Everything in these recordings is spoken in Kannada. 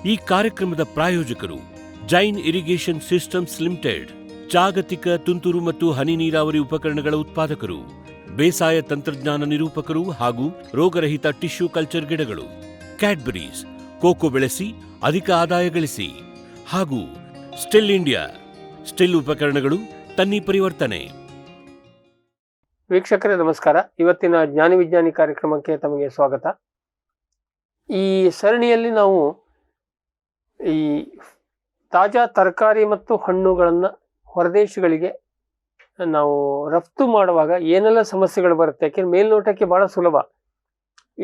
ಈ ಕಾರ್ಯಕ್ರಮದ ಪ್ರಾಯೋಜಕರು ಜೈನ್ ಇರಿಗೇಷನ್ ಸಿಸ್ಟಮ್ಸ್ ಲಿಮಿಟೆಡ್, ಜಾಗತಿಕ ತುಂತುರು ಮತ್ತು ಹನಿ ನೀರಾವರಿ ಉಪಕರಣಗಳ ಉತ್ಪಾದಕರು, ಬೇಸಾಯ ತಂತ್ರಜ್ಞಾನ ನಿರೂಪಕರು ಹಾಗೂ ರೋಗರಹಿತ ಟಿಶ್ಯೂ ಕಲ್ಚರ್ ಗಿಡಗಳು, ಕ್ಯಾಡ್ಬರೀಸ್, ಕೋಕೋ ಬೆಳೆಸಿ ಅಧಿಕ ಆದಾಯ ಗಳಿಸಿ, ಹಾಗೂ ಸ್ಟಿಲ್ ಇಂಡಿಯಾ, ಸ್ಟಿಲ್ ಉಪಕರಣಗಳು ತನ್ನಿ ಪರಿವರ್ತನೆ. ವೀಕ್ಷಕರೇ ನಮಸ್ಕಾರ. ಇವತ್ತಿನ ಜ್ಞಾನಿ ವಿಜ್ಞಾನಿ ಕಾರ್ಯಕ್ರಮಕ್ಕೆ ತಮಗೆ ಸ್ವಾಗತ. ಈ ಸರಣಿಯಲ್ಲಿ ನಾವು ಈ ತಾಜಾ ತರಕಾರಿ ಮತ್ತು ಹಣ್ಣುಗಳನ್ನು ಹೊರದೇಶಗಳಿಗೆ ನಾವು ರಫ್ತು ಮಾಡುವಾಗ ಏನೆಲ್ಲ ಸಮಸ್ಯೆಗಳು ಬರುತ್ತೆ. ಯಾಕೆಂದ್ರೆ ಮೇಲ್ನೋಟಕ್ಕೆ ಬಹಳ ಸುಲಭ,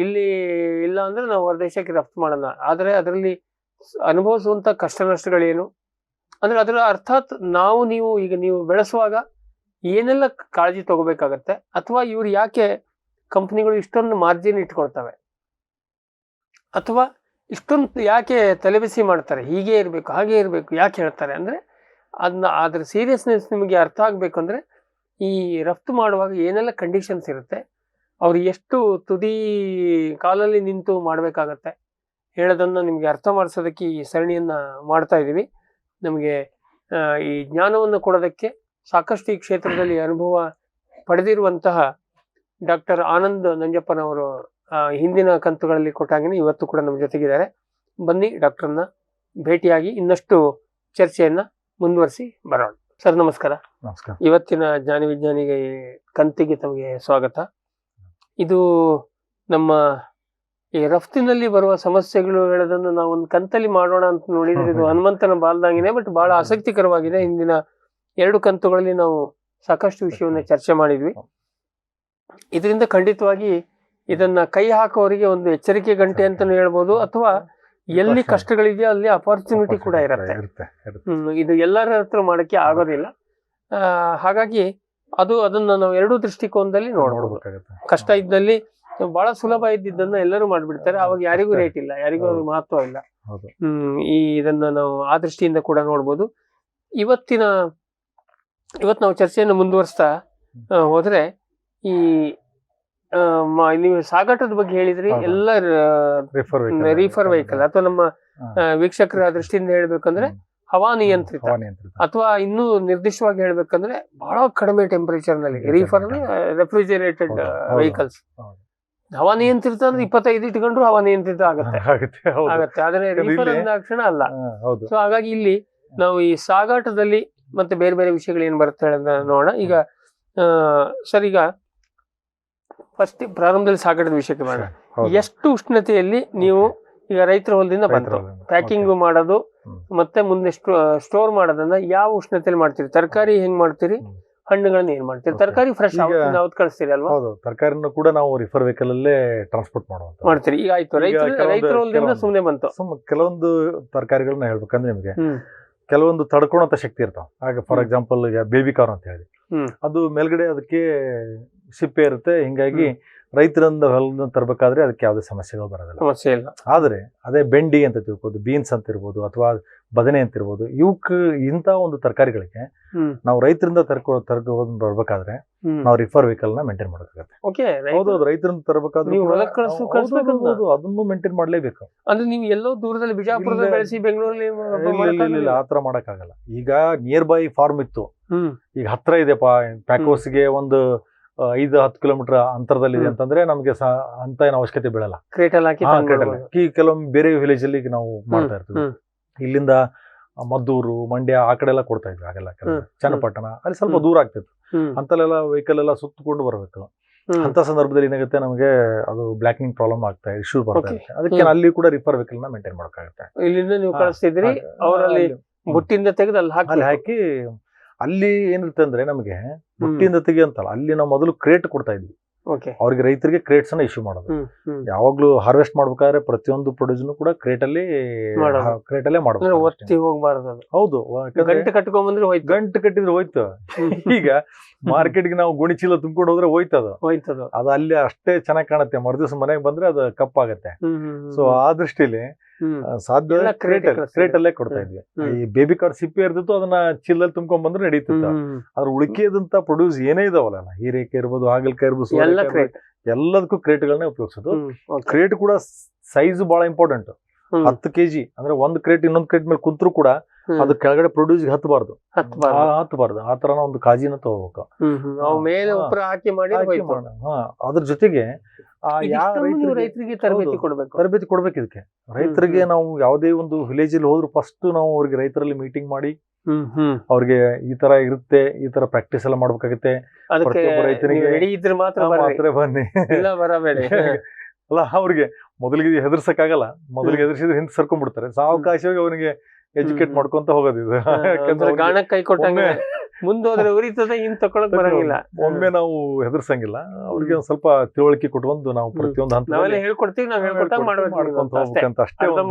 ಇಲ್ಲಿ ಇಲ್ಲ ಅಂದ್ರೆ ನಾವು ಹೊರದೇಶಕ್ಕೆ ರಫ್ತು ಮಾಡೋಣ, ಆದರೆ ಅದರಲ್ಲಿ ಅನುಭವಿಸುವಂಥ ಕಷ್ಟ ನಷ್ಟಗಳೇನು, ಅಂದ್ರೆ ಅದರ ಅರ್ಥಾತ್ ನೀವು ಬೆಳೆಸುವಾಗ ಏನೆಲ್ಲ ಕಾಳಜಿ ತಗೋಬೇಕಾಗತ್ತೆ, ಅಥವಾ ಇವ್ರು ಯಾಕೆ ಕಂಪ್ನಿಗಳು ಇಷ್ಟೊಂದು ಮಾರ್ಜಿನ್ ಇಟ್ಕೊಳ್ತವೆ, ಅಥವಾ ಇಷ್ಟೊಂದು ಯಾಕೆ ತಲೆಬಿಸಿ ಮಾಡ್ತಾರೆ, ಹೀಗೆ ಇರಬೇಕು ಹಾಗೆ ಇರಬೇಕು ಯಾಕೆ ಹೇಳ್ತಾರೆ ಅಂದರೆ ಅದ್ರ ಸೀರಿಯಸ್ನೆಸ್ ನಿಮಗೆ ಅರ್ಥ ಆಗಬೇಕು ಅಂದರೆ ಈ ರಫ್ತು ಮಾಡುವಾಗ ಏನೆಲ್ಲ ಕಂಡೀಷನ್ಸ್ ಇರುತ್ತೆ, ಅವ್ರು ಎಷ್ಟು ತುದಿ ಕಾಲಲ್ಲಿ ನಿಂತು ಮಾಡಬೇಕಾಗತ್ತೆ ಹೇಳೋದನ್ನು ನಿಮಗೆ ಅರ್ಥ ಮಾಡಿಸೋದಕ್ಕೆ ಈ ಸರಣಿಯನ್ನು ಮಾಡ್ತಾ ಇದ್ದೀವಿ. ನಮಗೆ ಈ ಜ್ಞಾನವನ್ನು ಕೊಡೋದಕ್ಕೆ ಸಾಕಷ್ಟು ಈ ಕ್ಷೇತ್ರದಲ್ಲಿ ಅನುಭವ ಪಡೆದಿರುವಂತಹ ಡಾಕ್ಟರ್ ಆನಂದ್ ನಂಜಪ್ಪನವರು ಹಿಂದಿನ ಕಂತುಗಳಲ್ಲಿ ಕೊಟ್ಟಾಗಿನೇ ಇವತ್ತು ಕೂಡ ನಮ್ಮ ಜೊತೆಗಿದ್ದಾರೆ. ಬನ್ನಿ ಡಾಕ್ಟರ್ನ ಭೇಟಿಯಾಗಿ ಇನ್ನಷ್ಟು ಚರ್ಚೆಯನ್ನ ಮುಂದುವರಿಸಿ ಬರೋಣ. ಸರ್ ನಮಸ್ಕಾರ. ನಮಸ್ಕಾರ. ಇವತ್ತಿನ ಜ್ಞಾನಿ ವಿಜ್ಞಾನಿಗೆ ಕಂತಿಗೆ ತಮಗೆ ಸ್ವಾಗತ. ಇದು ನಮ್ಮ ಈ ರಫ್ತಿನಲ್ಲಿ ಬರುವ ಸಮಸ್ಯೆಗಳು ಹೇಳೋದನ್ನು ನಾವು ಒಂದು ಕಂತಲ್ಲಿ ಮಾಡೋಣ ಅಂತ ನೋಡಿದ್ರೆ ಇದು ಹನುಮಂತನ ಬಾಲ್ದಂಗಿದೆ, ಬಟ್ ಬಹಳ ಆಸಕ್ತಿಕರವಾಗಿದೆ. ಹಿಂದಿನ 2 ಕಂತುಗಳಲ್ಲಿ ನಾವು ಸಾಕಷ್ಟು ವಿಷಯವನ್ನ ಚರ್ಚೆ ಮಾಡಿದ್ವಿ. ಇದರಿಂದ ಖಂಡಿತವಾಗಿ ಇದನ್ನ ಕೈ ಹಾಕೋರಿಗೆ ಒಂದು ಎಚ್ಚರಿಕೆ ಗಂಟೆ ಅಂತಾನು ಹೇಳ್ಬೋದು, ಅಥವಾ ಎಲ್ಲಿ ಕಷ್ಟಗಳಿದೆಯೋ ಅಲ್ಲಿ ಅಪಾರ್ಚುನಿಟಿ ಕೂಡ ಇರುತ್ತೆ. ಇದು ಎಲ್ಲರ ಹತ್ರ ಮಾಡಕ್ಕೆ ಆಗೋದಿಲ್ಲ. ಹಾಗಾಗಿ ಅದನ್ನ ನಾವು 2 ದೃಷ್ಟಿಕೋನದಲ್ಲಿ ನೋಡ್ಬೋದು. ಕಷ್ಟ ಇದ್ದಲ್ಲಿ ಬಹಳ ಸುಲಭ ಇದ್ದಿದ್ದನ್ನ ಎಲ್ಲರೂ ಮಾಡ್ಬಿಡ್ತಾರೆ, ಅವಾಗ ಯಾರಿಗೂ ರೇಟ್ ಇಲ್ಲ, ಯಾರಿಗೂ ಅದು ಮಹತ್ವ ಇಲ್ಲ. ಇದನ್ನ ನಾವು ಆ ದೃಷ್ಟಿಯಿಂದ ಕೂಡ ನೋಡ್ಬೋದು. ಇವತ್ತು ನಾವು ಚರ್ಚೆಯನ್ನು ಮುಂದುವರಿಸ್ತಾ ಹೋದ್ರೆ ಈ ನೀವು ಸಾಗಾಟದ ಬಗ್ಗೆ ಹೇಳಿದ್ರಿ, ಎಲ್ಲ ರೀಫರ್ ವೆಹಿಕಲ್ ಅಥವಾ ನಮ್ಮ ವೀಕ್ಷಕರ ದೃಷ್ಟಿಯಿಂದ ಹೇಳ್ಬೇಕಂದ್ರೆ ಹವಾನಿಯಂತ್ರಿತ, ಅಥವಾ ಇನ್ನೂ ನಿರ್ದಿಷ್ಟವಾಗಿ ಹೇಳ್ಬೇಕಂದ್ರೆ ಬಹಳ ಕಡಿಮೆ ಟೆಂಪರೇಚರ್ ನಲ್ಲಿ ರೀಫರ್ ರೆಫ್ರಿಜರೇಟೆಡ್ ವೆಹಿಕಲ್ಸ್. ಹವಾನಿಯಂತ್ರಿತ ಅಂದ್ರೆ 25 ಇಟ್ಕೊಂಡ್ರು ಹವಾನಿಯಂತ್ರಿತ ಆಗತ್ತೆ, ಆದ್ರೆ ರೀಫರ್ ಅಂದಾಕ್ಷಣ ಅಲ್ಲ. ಸೊ ಹಾಗಾಗಿ ಇಲ್ಲಿ ನಾವು ಈ ಸಾಗಾಟದಲ್ಲಿ ಮತ್ತೆ ಬೇರೆ ಬೇರೆ ವಿಷಯಗಳು ಏನ್ ಬರುತ್ತೆ ಹೇಳೋದನ್ನ ನೋಡೋಣ. ಈಗ ಸರ್, ಈಗ ಫಸ್ಟ್ ಪ್ರಾರಂಭದಲ್ಲಿ ಸಾಗಾಟದ ವಿಷಯಕ್ಕೆ ಮಾಡೋಣ. ಎಷ್ಟು ಉಷ್ಣತೆಯಲ್ಲಿ ನೀವು ಈಗ ರೈತರ ಹೊಲದಿಂದ ಬಂತು ಪ್ಯಾಕಿಂಗ್ ಮಾಡೋದು ಮತ್ತೆ ಮುಂದೆ ಸ್ಟೋರ್ ಮಾಡೋದನ್ನ ಯಾವ ಉಷ್ಣತೆಯಲ್ಲಿ ಮಾಡ್ತೀರಿ? ತರಕಾರಿ ಹೆಂಗ್ ಮಾಡ್ತೀರಿ, ಹಣ್ಣುಗಳನ್ನ ಏನ್ ಮಾಡ್ತೀರಿ? ತರಕಾರಿ ಫ್ರೆಶ್ ಯಾವ್ದು ಕಳಿಸ್ತೀರಿ ಅಲ್ವಾ? ತರಕಾರಿನ ಕೂಡ ನಾವು ರಿಫರ್ ವೆಹಿಕಲ್ ಅಲ್ಲೇ ಟ್ರಾನ್ಸ್ಪೋರ್ಟ್ ಮಾಡ್ತೀರಿ. ಈಗ ಆಯ್ತು, ರೈತರ ಹೊಲದಿಂದ ಸುಮ್ನೆ ಬಂತು. ಕೆಲವೊಂದು ತರಕಾರಿಗಳನ್ನ ಹೇಳ್ಬೇಕಂದ್ರೆ ನಿಮಗೆ ಕೆಲವೊಂದು ತಡ್ಕೊಳಂತ ಶಕ್ತಿ ಇರ್ತಾವ. ಹಾಗೆ ಫಾರ್ ಎಕ್ಸಾಂಪಲ್ ಈಗ ಬೇಬಿ ಕಾರ್ನ್ ಅಂತ ಹೇಳಿ, ಅದು ಮೇಲ್ಗಡೆ ಅದಕ್ಕೆ ಸಿಪ್ಪೆ ಇರುತ್ತೆ, ಹಿಂಗಾಗಿ ರೈತರಿಂದ ಹೊಲದಿಂದ ತರಬೇಕಾದ್ರೆ ಅದಕ್ಕೆ ಯಾವುದೇ ಸಮಸ್ಯೆಗಳು ಬರೋದಿಲ್ಲ. ಆದ್ರೆ ಅದೇ ಬೆಂಡಿ ಅಂತ ತಿಳ್ಬೋದು, ಬೀನ್ಸ್ ಅಂತ ಇರ್ಬೋದು, ಅಥವಾ ಬದನೆ ಅಂತ ಇರ್ಬೋದು, ಇಂಥ ಒಂದು ತರಕಾರಿಗಳಿಗೆ ನಾವು ರೈತರಿಂದ ತರ್ಕೊಂಡು ಬರ್ಬೇಕಾದ್ರೆ ನಾವು ರಿಫರ್ ವೆಹಿಕಲ್ ನ ಮೇಂಟೈನ್ ಮಾಡಬೇಕಾಗುತ್ತೆ. ಹೌದು, ರೈತರಿಂದ ತರಬೇಕಾದ್ರೆ ಅದನ್ನು ಮೇಂಟೈನ್ ಮಾಡ್ಲೇಬೇಕು. ಅಂದ್ರೆ ನೀವು ಎಲ್ಲೋ ದೂರದಲ್ಲಿ ಬಿಜಾಪುರದಲ್ಲಿ ಬೆಳೆಸಿ ಬೆಂಗಳೂರಲ್ಲಿ ಆತರ ಮಾಡಕ್ಕಾಗಲ್ಲ. ಈಗ ನಿಯರ್ ಬೈ ಫಾರ್ಮ್ ಇತ್ತು, ಈಗ ಹತ್ರ ಇದೆಪ್ಪ ಪ್ಯಾಕೋಸ್ಗೆ ಒಂದು 5-10 ಕಿಲೋಮೀಟರ್ ಅಂತರದಲ್ಲಿದೆ ಅಂತಂದ್ರೆ ನಮ್ಗೆ ಅಂತ ಏನು ಅವಶ್ಯಕತೆ ಬೀಳಲ್ಲ. ಕೆಲವೊಮ್ಮೆ ಬೇರೆ ವಿಲೇಜ್ ಅಲ್ಲಿ ನಾವು ಮಾಡ್ತಾ ಇರ್ತೀವಿ. ಇಲ್ಲಿಂದ ಮದ್ದೂರು, ಮಂಡ್ಯ ಆ ಕಡೆ ಎಲ್ಲ ಕೊಡ್ತಾ ಇದ್ವಿ. ಹಾಗೆಲ್ಲ ಚನ್ನಪಟ್ಟಣ ಅಲ್ಲಿ ಸ್ವಲ್ಪ ದೂರ ಆಗ್ತಿತ್ತು. ಅಂತಲ್ಲೆಲ್ಲ ವೆಹಿಕಲ್ ಎಲ್ಲ ಸುತ್ತಕೊಂಡು ಬರ್ಬೇಕು. ಅಂತ ಸಂದರ್ಭದಲ್ಲಿ ಏನಾಗುತ್ತೆ, ನಮಗೆ ಅದು ಬ್ಲಾಕಿಂಗ್ ಪ್ರಾಬ್ಲಮ್ ಆಗ್ತಾ ಇದೆ, ಇಶ್ಯೂ ಬರ್ತಾ ಇದೆ. ಅದಕ್ಕೆ ಅಲ್ಲಿ ಕೂಡ ರಿಫರ್ ವೆಹಿಕಲ್ ನ ಮೇಂಟೈನ್ ಮಾಡಕ್ಕಾಗುತ್ತೆ. ಇಲ್ಲಿಂದ ನೀವು ಕಳಿಸ್ತಿದ್ರಿ, ಅವರಲ್ಲಿ ಬುಟ್ಟಿಯಿಂದ ತೆಗೆದು ಅಲ್ಲಿ ಹಾಕಿ ಅಲ್ಲಿ ಏನಿರುತ್ತೆ ಅಂದ್ರೆ ನಮಗೆ ಬುಟ್ಟಿಯಿಂದ ತೆಗಿಯಂತಲ್ಲ, ಅಲ್ಲಿ ನಾವು ಮೊದಲು ಕ್ರೇಟ್ ಕೊಡ್ತಾ ಇದ್ವಿ ಅವ್ರಿಗೆ, ರೈತರಿಗೆ ಕ್ರೇಟ್ಸ್ ಅನ್ನ ಇಶ್ಯೂ ಮಾಡೋದು. ಯಾವಾಗ್ಲೂ ಹಾರ್ವೆಸ್ಟ್ ಮಾಡ್ಬೇಕಾದ್ರೆ ಪ್ರತಿಯೊಂದು ಪ್ರೊಡ್ಯೂಸ್ ಕೂಡ ಕ್ರೇಟಲ್ಲೇ ಮಾಡಬೇಕು. ಹೌದು, ಗಂಟು ಕಟ್ಟಿದ್ರೆ ಹೋಯ್ತು. ಈಗ ಮಾರ್ಕೆಟ್ಗೆ ನಾವು ಗೋಣಿಚೀಲ ತುಂಬಿಕೊಂಡು ಹೋದ್ರೆ ಹೋಯ್ತದ, ಅದು ಅಲ್ಲಿ ಅಷ್ಟೇ ಚೆನ್ನಾಗಿ ಕಾಣುತ್ತೆ. ಮರುದಿವಸ ಮನೆಗೆ ಬಂದ್ರೆ ಅದು ಕಪ್ಪಾಗತ್ತೆ. ಸೊ ಆ ದೃಷ್ಟಿಲಿ ಸಾಧ್ಯ ಕ್ರೇಟ್ ಅಲ್ಲೇ ಕೊಡ್ತಾ ಇದ್ವಿ. ಈ ಬೇಬಿ ಕಾರ್ಡ್ ಸಿಪ್ಪೆ ಇರ್ತಿತ್ತು, ಅದನ್ನ ಚೀಲದಲ್ಲಿ ತುಂಬ್ಕೊಂಡ್ ಬಂದ್ರೆ ನಡೀತಿತ್ತು. ಅದ್ರ ಉಳಿಕೆದಂತ ಪ್ರೊಡ್ಯೂಸ್ ಏನೇ ಇದಾವಲ್ಲ, ಹೀರೆಕಾಯಿ ಇರ್ಬೋದು, ಹಾಗಲಕಾಯಿ ಇರ್ಬೋದು, ಎಲ್ಲದಕ್ಕೂ ಕ್ರೇಟ್ಗಳನ್ನೇ ಉಪಯೋಗಿಸೋದು. ಕ್ರೇಟ್ ಕೂಡ ಸೈಜ್ ಬಹಳ ಇಂಪಾರ್ಟೆಂಟ್. 10 kg ಅಂದ್ರೆ 1 ಕ್ರೇಟ್ ಇನ್ನೊಂದು ಕ್ರೇಟ್ ಮೇಲೆ ಕುಂತ್ರು ಕೂಡ ಅದು ಕೆಳಗಡೆ ಪ್ರೊಡ್ಯೂಸ್ ಹತ್ತಬಾರ್ದು ಆ ತರನ ಒಂದು ಕಾಜಿನ ತಗೋಬೇಕು. ಮೇಲೆ ಉಪ್ಪರ ಹಾಕಿ ಮಾಡಿ ಅದ್ರ ಜೊತೆಗೆ ರೈತರಿಗೆ ತರಬೇತಿ ಕೊಡ್ಬೇಕು. ಇದಕ್ಕೆ ರೈತರಿಗೆ ನಾವು ಯಾವುದೇ ಒಂದು ವಿಲೇಜ್ ಅಲ್ಲಿ ಹೋದ್ರು ಫಸ್ಟ್ ನಾವು ಅವ್ರಿಗೆ ರೈತರಲ್ಲಿ ಮೀಟಿಂಗ್ ಮಾಡಿ ಅವ್ರಿಗೆ ಈ ತರ ಇರುತ್ತೆ, ಈ ತರ ಪ್ರಾಕ್ಟೀಸ್ ಎಲ್ಲ ಮಾಡ್ಬೇಕಾಗತ್ತೆ. ರೈತರಿಗೆ ಮಾತ್ರ ಬನ್ನಿ ಅಲ್ಲ, ಅವ್ರಿಗೆ ಮೊದಲಿಗೆ ಹೆದರ್ಸಕ್ಕಾಗಲ್ಲ. ಮೊದಲಿಗೆ ಹೆದರ್ಸಿದ್ರೆ ಹಿಂದೆ ಸರ್ಕೊಂಡ್ಬಿಡ್ತಾರೆ. ಸಾವಕಾಶವಾಗಿ ಅವನಿಗೆ ಎಜುಕೇಟ್ ಮಾಡ್ಕೊಂತ ಹೋಗೋದಿದು. ಕೈ ಕೊಟ್ಟಂಗೆ ಮುಂದೋದ್ರೆ ಉರಿತದೆ, ಹಿಂದ್ ತಕೊಳಕ್ ಬರಂಗಿಲ್ಲ. ಒಮ್ಮೆ ನಾವು ಹೆದರ್ಸಂಗಿಲ್ಲ. ಅವ್ರಿಗೆ ಒಂದ್ ಸ್ವಲ್ಪ ತಿಳುವಳಿಕೆ ಕೊಟ್ಕೊಂಡು ನಾವು ಪ್ರತಿಯೊಂದು ಹಂತ ಹೇಳ್ಕೊಡ್ತೀವಿ, ನಾವ್ ಹೇಳ್ಕೊಟ್ಟಾಗ ಮಾಡ್ಕೊಂತ ಹೋಗ್ಬೇಕಂತ ಅಷ್ಟೇ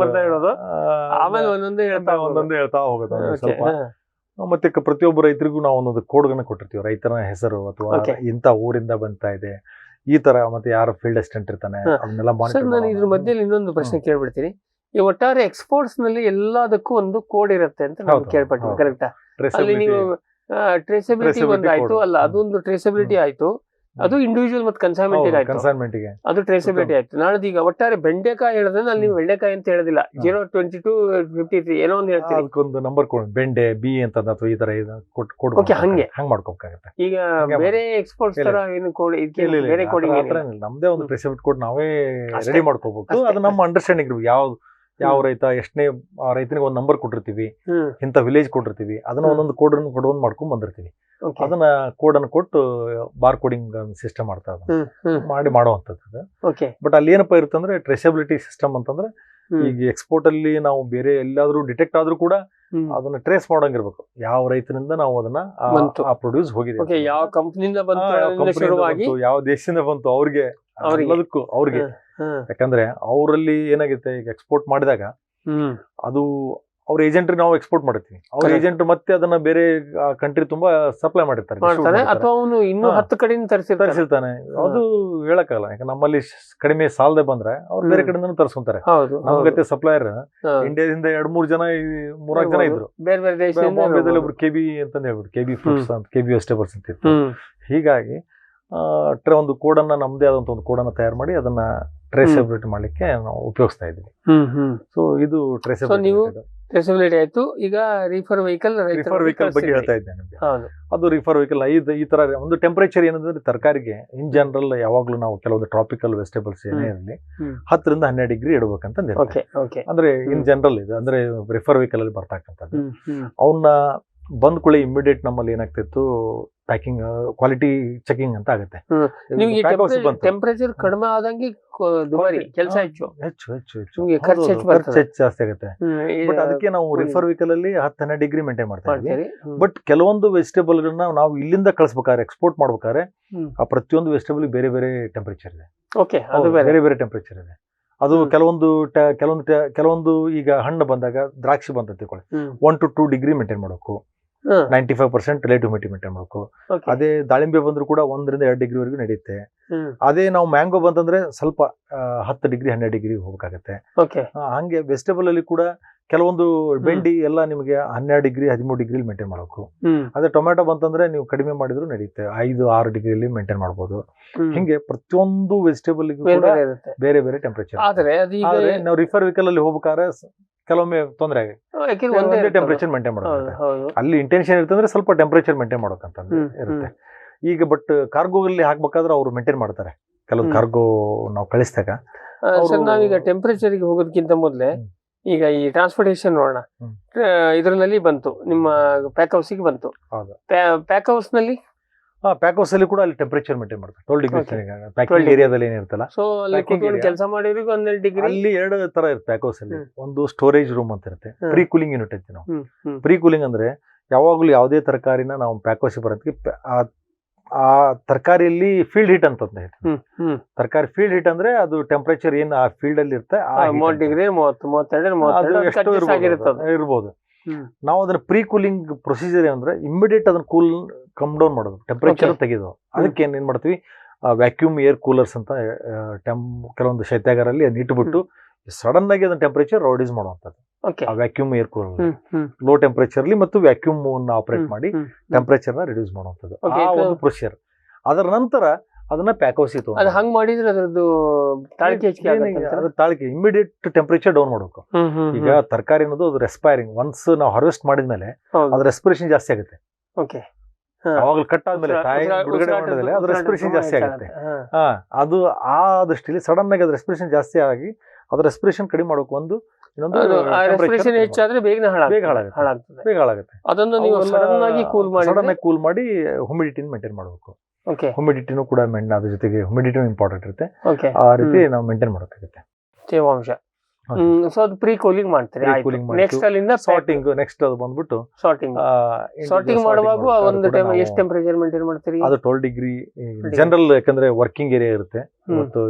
ಹೇಳೋದು. ಆಮೇಲೆ ಒಂದೊಂದೇ ಹೇಳ್ತಾ ಹೋಗೋದು ಸ್ವಲ್ಪ. ಮತ್ತೆ ಪ್ರತಿಯೊಬ್ಬ ರೈತರಿಗೂ ನಾವು ಒಂದೊಂದು ಕೋಡ್ಗಳನ್ನ ಕೊಟ್ಟಿರ್ತೀವಿ. ರೈತನ ಹೆಸರು ಅಥವಾ ಇಂಥ ಊರಿಂದ ಬಂತಾ ಇದೆ ಈ ತರ, ಮತ್ತೆ ಯಾರು ಫೀಲ್ಡ್ ಅಸಿಸ್ಟೆಂಟ್ ಇರ್ತಾನೆ ಅದನ್ನೆಲ್ಲ ಮಾನಿಟರ್. ನಾನು ಇದ್ರ ಮಧ್ಯೆ ಇನ್ನೊಂದು ಪ್ರಶ್ನೆ ಕೇಳ್ಬಿಡ್ತೀನಿ. ಈ ಒಟ್ಟಾರೆ ಎಕ್ಸ್ಪೋರ್ಟ್ಸ್ ನಲ್ಲಿ ಎಲ್ಲದಕ್ಕೂ ಒಂದು ಕೋಡ್ ಇರುತ್ತೆ ಅಂತ ನಾನು ಕೇಳ್ಪಟ್ಟಿದ್ದೀನಿ, ಕರೆಕ್ಟಾ? ಅಲ್ಲಿ ನೀವು ಟ್ರೇಸಬಿಲಿಟಿ ಒಂದು ಆಯ್ತು ಅಲ್ಲ, ಅದೊಂದು ಟ್ರೇಸಬಿಲಿಟಿ ಆಯ್ತು, ಅದು ಇಂಡಿವಿಜುವಲ್ ಮತ್ತೆ ಕನ್ಸೈನ್ಮೆಂಟ್ ಗೆ ಅದು ಟ್ರೇಸಬಿಲಿಟಿ ಆಯ್ತು. ನಾಳೆ ಈಗ ಒಟ್ಟಾರೆ ಬೆಂಡೆಕಾಯಿ ಹೇಳಿದ್ರೆ ಅಲ್ಲಿ ನೀವು ಬೆಂಡೆಕಾಯಿ ಅಂತ ಹೇಳೋದಿಲ್ಲ, 02253 ಏನೋ ಒಂದು ಹೇಳ್ತೀವಿ, ಅದಕ್ಕೊಂದು ನಂಬರ್ ಬೆಂಡೆ ಬಿ ಅಂತ ಅಥವಾ ಈ ತರ ಹಂಗೆ ಮಾಡ್ಕೋಬೇಕಾಗುತ್ತೆ. ಈಗ ಬೇರೆ ಎಕ್ಸ್ಪೋರ್ಟ್ಸ್ ತರ ಏನು ಕೋಡ್ ಬೇರೆ ಕೋಡಿಂಗ್ ನಮ್ದೇ ಒಂದು ಟ್ರೇಸಬಿಲಿಟಿ ಕೋಡ್ ನಾವೇ ರೆಡಿ ಮಾಡ್ಕೋಬೇಕು. ಅದು ನಮ್ಮ ಅಂಡರ್ಸ್ಟ್ಯಾಂಡಿಂಗ್ ಇರ್ಬೇಕು. ಯಾವ ರೈತ ಎಷ್ಟನೇ ರೈತನಿಗೆ ಒಂದು ನಂಬರ್ ಕೊಟ್ಟಿರ್ತೀವಿ, ಇಂಥ ವಿಲೇಜ್ ಕೊಟ್ಟಿರ್ತೀವಿ, ಅದನ್ನ ಒಂದೊಂದು ಕೋಡ್ ಮಾಡ್ಕೊಂಡ್ ಬಂದಿರ್ತೀವಿ. ಅದನ್ನ ಕೋಡ್ ಅನ್ನು ಕೊಟ್ಟು ಬಾರ್ ಕೋಡಿಂಗ್ ಸಿಸ್ಟಮ್ ಮಾಡುವಂತದ್ದು. ಬಟ್ ಅಲ್ಲಿ ಏನಪ್ಪಾ ಇರುತ್ತಂದ್ರೆ ಟ್ರೇಸಬಿಲಿಟಿ ಸಿಸ್ಟಮ್ ಅಂತಂದ್ರೆ, ಈಗ ಎಕ್ಸ್ಪೋರ್ಟ್ ಅಲ್ಲಿ ನಾವು ಬೇರೆ ಎಲ್ಲಾದ್ರೂ ಡಿಟೆಕ್ಟ್ ಆದ್ರೂ ಕೂಡ ಅದನ್ನ ಟ್ರೇಸ್ ಮಾಡೋಂಗಿರ್ಬೇಕು. ಯಾವ ರೈತನಿಂದ ನಾವು ಅದನ್ನ ಪ್ರೊಡ್ಯೂಸ್ ಹೋಗಿದೆ, ಯಾವ ಕಂಪನಿಯಿಂದ ಬಂತು, ಯಾವ ದೇಶದಿಂದ ಬಂತು, ಅವ್ರಿಗೆ ಯಾಕಂದ್ರೆ ಅವರಲ್ಲಿ ಏನಾಗುತ್ತೆ, ಈಗ ಎಕ್ಸ್ಪೋರ್ಟ್ ಮಾಡಿದಾಗ ಅದು ಅವ್ರ ಏಜೆಂಟ್ ನಾವು ಎಕ್ಸ್ಪೋರ್ಟ್ ಮಾಡಿರ್ತೀವಿ, ಅವ್ರ ಏಜೆಂಟ್ ಮತ್ತೆ ಅದನ್ನ ಬೇರೆ ಕಂಟ್ರಿ ತುಂಬಾ ಸಪ್ಲೈ ಮಾಡಿರ್ತಾರೆ, ಅಥವಾ ಅವನು ಇನ್ನೂ 10 ಕಡೆಯಿಂದ ತರಿಸಿರ್ತಾನೆ. ಅದು ಹೇಳಕ್ಕಾಗಲ್ಲ. ಯಾಕಂದ್ರೆ ನಮ್ಮಲ್ಲಿ ಕಡಿಮೆ ಸಾಲದೆ ಬಂದ್ರೆ ಅವ್ರು ಬೇರೆ ಕಡೆಯಿಂದ ತರಿಸ್ಕೊಂತಾರೆ. ನಮ್ಗತ್ತೆ ಸಪ್ಲೈಯರ್ ಇಂಡಿಯಾದಿಂದ 2-3 ಜನ 3 ಜನ ಇದ್ರು. ಬಾಂಬೆದಲ್ಲಿ ಒಬ್ರು ಕೆಬಿ ಅಂತ ಹೇಳ್ಬಿಟ್ಟು ಕೆಬಿ ಫ್ರೂಟ್ಸ್ ಅಂತ, ಕೆಬಿ ವೆಜಿಟೇಬಲ್ಸ್ ಅಂತ ಇತ್ತು. ಹೀಗಾಗಿ ಒಂದು ಕೋಡನ್ನ ನಮ್ದೇ ಆದಂತ ಒಂದು ಕೋಡನ್ನ ತಯಾರು ಮಾಡಿ ಅದನ್ನ ಟ್ರೇಸಬಿಲಿಟಿ ಮಾಡ್ಲಿಕ್ಕೆ ನಾವು ಉಪಯೋಗಿಸ್ತಾ ಇದ್ವಿ. ಸೊ ಇದು ಟ್ರೇಸಬಿಲಿಟಿ ಆಯ್ತು. ಈಗ ರೀಫರ್ ವೆಹಿಕಲ್ ಬಗ್ಗೆ ಹೇಳ್ತಾ ಇದ್ದೆ ನಿಮ್ಗೆ. ಅದು ರೀಫರ್ ವೆಹಿಕಲ್ ಈ ತರ ಒಂದು ಟೆಂಪರೇಚರ್ ಏನಂದ್ರೆ, ತರಕಾರಿಗೆ ಇನ್ ಜನರಲ್ ಯಾವಾಗ್ಲೂ ನಾವು ಕೆಲವೊಂದು ಟ್ರಾಪಿಕಲ್ ವೆಜಿಟೇಬಲ್ಸ್ ಏನೇ ಇರಲಿ 10 ರಿಂದ 12 ಡಿಗ್ರಿ ಇಡಬೇಕಂತ ಅಂದ್ರೆ ಇನ್ ಜನರಲ್ ಇದು ಅಂದ್ರೆ ರಿಫರ್ ವೆಹಿಕಲ್ ಅಲ್ಲಿ ಬರ್ತಕ್ಕಂಥದ್ದು. ಅವನ್ನ ಬಂದ್ ಕೂಡಲೇ ಇಮಿಡಿಯೇಟ್ ನಮ್ಮಲ್ಲಿ ಏನಾಗ್ತಿತ್ತು, ಪ್ಯಾಕಿಂಗ್ ಕ್ವಾಲಿಟಿ ಚೆಕಿಂಗ್ ಅಂತ ಆಗುತ್ತೆ. ಟೆಂಪರೇಚರ್ ಕಡಿಮೆ ಆದಂಗೆ ಕೆಲಸ ಹೆಚ್ಚು ಜಾಸ್ತಿ ಆಗುತ್ತೆ. ಬಟ್ ಅದಕ್ಕೆ ನಾವು ರಿಫರ್ ವೆಹಿಕಲ್ ಅಲ್ಲಿ 10-12 ಡಿಗ್ರಿ ಮೇಂಟೈನ್ ಮಾಡ್ತಾ ಇದ್ವಿ. ಬಟ್ ಕೆಲವೊಂದು ವೆಜಿಟೇಬಲ್ ಗಳನ್ನ ನಾವು ಇಲ್ಲಿಂದ ಕಳಿಸ್ಬೇಕಾದ್ರೆ, ಎಕ್ಸ್ಪೋರ್ಟ್ ಮಾಡ್ಬೇಕಾದ್ರೆ ಆ ಪ್ರತಿಯೊಂದು ವೆಜಿಟೇಬಲ್ ಬೇರೆ ಬೇರೆ ಟೆಂಪರೇಚರ್ ಇದೆ. ಬೇರೆ ಬೇರೆ ಟೆಂಪರೇಚರ್ ಇದೆ. ಅದು ಕೆಲವೊಂದು ಈಗ ಹಣ್ಣು ಬಂದಾಗ, ದ್ರಾಕ್ಷಿ ಬಂತ ತಿಳ್ಕೊಳ್ಳಿ, 1 to 2 ಡಿಗ್ರಿ ಮೇಂಟೈನ್ ಮಾಡಬೇಕು. 95% ರಿಲೇಟಿವ್ ಹ್ಯುಮಿಡಿಟಿ ಮೇಂಟೈನ್ ಮಾಡಬೇಕು. ಅದೇ ದಾಳಿಂಬೆ ಬಂದ್ರು ಕೂಡ 1 ರಿಂದ 2 ಡಿಗ್ರಿ ವರೆಗೂ ನಡೆಯುತ್ತೆ. ಅದೇ ನಾವು ಮ್ಯಾಂಗೋ ಬಂತಂದ್ರೆ ಸ್ವಲ್ಪ 10 ಡಿಗ್ರಿ 12 ಡಿಗ್ರಿ ಹೋಗ್ಬೇಕಾಗತ್ತೆ. ಹಂಗೆ ವೆಜಿಟೇಬಲ್ ಅಲ್ಲಿ ಕೂಡ ಕೆಲವೊಂದು ಬೆಂಡಿ ಎಲ್ಲ ನಿಮಗೆ 12 ಡಿಗ್ರಿ 13 ಡಿಗ್ರಿ ಮೇಂಟೈನ್ ಮಾಡಬೇಕು. ಅದೇ ಟೊಮ್ಯಾಟೊ ಬಂತಂದ್ರೆ ನೀವು ಕಡಿಮೆ ಮಾಡಿದ್ರು ನಡೆಯುತ್ತೆ, 5-6 ಡಿಗ್ರಿಯಲ್ಲಿ ಮೇಂಟೈನ್ ಮಾಡಬಹುದು. ಹಿಂಗೆ ಪ್ರತಿಯೊಂದು ವೆಜಿಟೇಬಲ್ ಕೂಡ ಬೇರೆ ಬೇರೆ ಟೆಂಪರೇಚರ್. ಆದ್ರೆ ನಾವು ರಿಫರ್ ವೆಹಿಕಲ್ ಅಲ್ಲಿ ಹೋಗ್ಬೇಕಾದ್ರೆ ಕೆಲವೊಮ್ಮೆ ತೊಂದರೆ ಆಗುತ್ತೆ, ಒಂದೇ ಟೆಂಪರೇಚರ್ ಮೇಂಟೈನ್ ಮಾಡೋದು. ಅಲ್ಲಿ ಇಂಟೆನ್ಷನ್ ಇರ್ತಂದ್ರೆ ಸ್ವಲ್ಪ ಟೆಂಪರೇಚರ್ ಮೇಂಟೈನ್ ಮಾಡೋಕಂತ ಇರುತ್ತೆ. ಈಗ ಬಟ್ ಕಾರ್ಗೋಲ್ಲಿ ಹಾಕ್ಬೇಕಾದ್ರೆ ಅವ್ರು ಮೇಂಟೈನ್ ಮಾಡ್ತಾರೆ. ಕೆಲವೊಂದು ಕಾರ್ಗೋ ನಾವು ಕಳಿಸಿದಾಗ ನಾವೀಗ ಟೆಂಪರೇಚರ್ ಗೆ ಹೋಗೋದಕ್ಕಿಂತ ಮೊದಲೇ ಈಗ ಈ ಟ್ರಾನ್ಸ್ಪೋರ್ಟೇಷನ್ ನೋಡೋಣ. ಇದರಲ್ಲಿ ಬಂತು, ನಿಮ್ಮ ಪ್ಯಾಕ್ ಹೌಸ್ ಗೆ ಬಂತು. ಪ್ಯಾಕ್ ಹೌಸ್ ನಲ್ಲಿ ಪ್ಯಾಕ್ ಹೌಸ್ ಅಲ್ಲಿ ಕೂಡ ಅಲ್ಲಿ ಟೆಂಪರೇಚರ್ ಮೇಂಟೈನ್ ಮಾಡ್ತಾರೆ. 12 ಡಿಗ್ರಿ ಪ್ಯಾಕಿಂಗ್ ಏರಿಯಾದಲ್ಲಿ ಏನಿರುತ್ತಲ್ಲ, ಕೆಲಸ ಮಾಡಿದ್ರೆ 12 ಡಿಗ್ರಿ. ಅಲ್ಲಿ 2 ತರ ಇರುತ್ತೆ ಪ್ಯಾಕ್ ಹೌಸ್ ಅಲ್ಲಿ. ಒಂದು ಸ್ಟೋರೇಜ್ ರೂಮ್ ಅಂತ ಇರುತ್ತೆ, ಪ್ರೀ ಕೂಲಿಂಗ್ ಯೂನಿಟ್ ಅಂತ. ನಾವು ಪ್ರೀ ಕೂಲಿಂಗ್ ಅಂದ್ರೆ ಯಾವಾಗ್ಲೂ ಯಾವುದೇ ತರಕಾರಿನ ನಾವು ಪ್ಯಾಕ್ ಹೌಸ್ ಬರೋದಕ್ಕೆ ಆ ತರಕಾರಿಯಲ್ಲಿ ಫೀಲ್ಡ್ ಹೀಟ್ ಅಂತ ಹೇಳ್ತೀವಿ. ತರಕಾರಿ ಫೀಲ್ಡ್ ಹೀಟ್ ಅಂದ್ರೆ ಅದು ಟೆಂಪರೇಚರ್ ಏನ್ ಆ ಫೀಲ್ಡ್ ಅಲ್ಲಿ ಇರುತ್ತೆ, 30 ಡಿಗ್ರಿ 32 ಇರ್ಬೋದು. ನಾವು ಅದನ್ನ ಪ್ರೀ ಕೂಲಿಂಗ್ ಪ್ರೊಸೀಜರ್ ಏನಂದ್ರೆ ಇಮಿಡಿಯೇಟ್ ಅದನ್ನ ಕಮ್ ಡೌನ್ ಮಾಡೋದು, ಟೆಂಪರೇಚರ್ ತೆಗೆದು ಅದಕ್ಕೆ ಏನ್ ಮಾಡ್ತೀವಿ, ವ್ಯಾಕ್ಯೂಮ್ ಏರ್ ಕೂಲರ್ಸ್ ಅಂತ ಕೆಲವೊಂದು ಶೈತ್ಯಾಗಾರಲ್ಲಿ ಅದನ್ನ ಇಟ್ಬಿಟ್ಟು ಸಡನ್ ಆಗಿ ಅದನ್ನ ಟೆಂಪರೇಚರ್ ರಿಡ್ಯೂಸ್ ಮಾಡುವಂತದ್ದು. ಆ vacuum air cooler low temperature ಅಲ್ಲಿ ಮತ್ತು ವ್ಯಾಕ್ಯೂಮ್ ಆಪರೇಟ್ ಮಾಡಿ ಟೆಂಪರೇಚರ್ ನ ರಿಡ್ಯೂಸ್ ಮಾಡುವಂತದ್ದು ಆ ಒಂದು ಪ್ರೊಸೀಜರ್. ಅದರ ನಂತರ ಅದನ್ನ ಪ್ಯಾಕ್ ಹೌಸ್ ಅದು ಹಂಗ್ ಮಾಡಿದ್ರೆ ಅದ್ರದ್ದು ತಾಳಿಕೆ ಹೆಚ್ಚಿಗೆ ಆಗುತ್ತೆ ಅದು ತಾಳಿಕೆ ಇಮಿಡಿಯೇಟ್ ಟೆಂಪರೇಚರ್ ಡೌನ್ ಮಾಡಬೇಕು. ಈಗ ತರಕಾರಿ ಅನ್ನೋದು ಅದು ರೆಸ್ಪೈರಿಂಗ್, ಒನ್ಸ್ ನಾವು ಹಾರ್ವೆಸ್ಟ್ ಮಾಡಿದ್ಮೇಲೆ ಅದು ರೆಸ್ಪಿರೇಷನ್ ಜಾಸ್ತಿ ಆಗುತ್ತೆ. ಓಕೆ, ಅವಾಗಲೂ ಕಟ್ ಆದ್ಮೇಲೆ ತಾಯಿ ಬಿಡುಗಡೆ ಮಾಡಿದ್ಮೇಲೆ ಅದು ರೆಸ್ಪಿರೇಷನ್ ಜಾಸ್ತಿ ಆಗುತ್ತೆ. ಅದು ಆ ದೃಷ್ಟಿಲಿ ಸಡನ್ ಆಗಿ ಅದು ರೆಸ್ಪಿರೇಷನ್ ಜಾಸ್ತಿ ಆಗಿ ಅದು ರೆಸ್ಪಿರೇಷನ್ ಕಡಿಮೆ ಮಾಡೋಕೆ ಒಂದು ಇನ್ನೊಂದು ರೆಸ್ಪಿರೇಷನ್ ಹೆಚ್ಚಾದ್ರೆ ಬೇಗ ಹಾಳಾಗುತ್ತೆ. ಅದನ್ನು ನೀವು ಸಡನ್ ಆಗಿ ಕೂಲ್ ಮಾಡಿ ಹ್ಯುಮಿಡಿಟಿನ ಮೇಂಟೈನ್ ಮಾಡಬೇಕು. ಹ್ಯುಮಿಡಿಟಿನೂ ಕೂಡ ಅದ್ರ ಜೊತೆಗೆ ಹ್ಯುಮಿಡಿಟಿನೂ ಇಂಪಾರ್ಟೆಂಟ್ ಇರುತ್ತೆ. ಆ ರೀತಿ ನಾವು ಮೇಂಟೈನ್ ಮಾಡಬೇಕಾಗುತ್ತೆ ತೇವಾಂಶ. ಸೊ ಅದು ಪ್ರೀ ಕೂಲಿಂಗ್ ಮಾಡ್ತೀರಿ. ನೆಕ್ಸ್ಟ್ ಅಲ್ಲಿಂದ ಸಾರ್ಟಿಂಗ್, ನೆಕ್ಸ್ಟ್ ಅದು ಬಂದ್ಬಿಟ್ಟು ಸಾರ್ಟಿಂಗ್ ಮಾಡುವಾಗ ಒಂದು ಟೈಮ್ ಎಷ್ಟು ಟೆಂಪರೇಚರ್ ಮೇಂಟೈನ್ ಮಾಡ್ತೀರಿ? ಅದು 12 ಡಿಗ್ರಿ ಜನರಲ್, ಯಾಕಂದ್ರೆ ವರ್ಕಿಂಗ್ ಏರಿಯಾ ಇರುತ್ತೆ ಮತ್ತು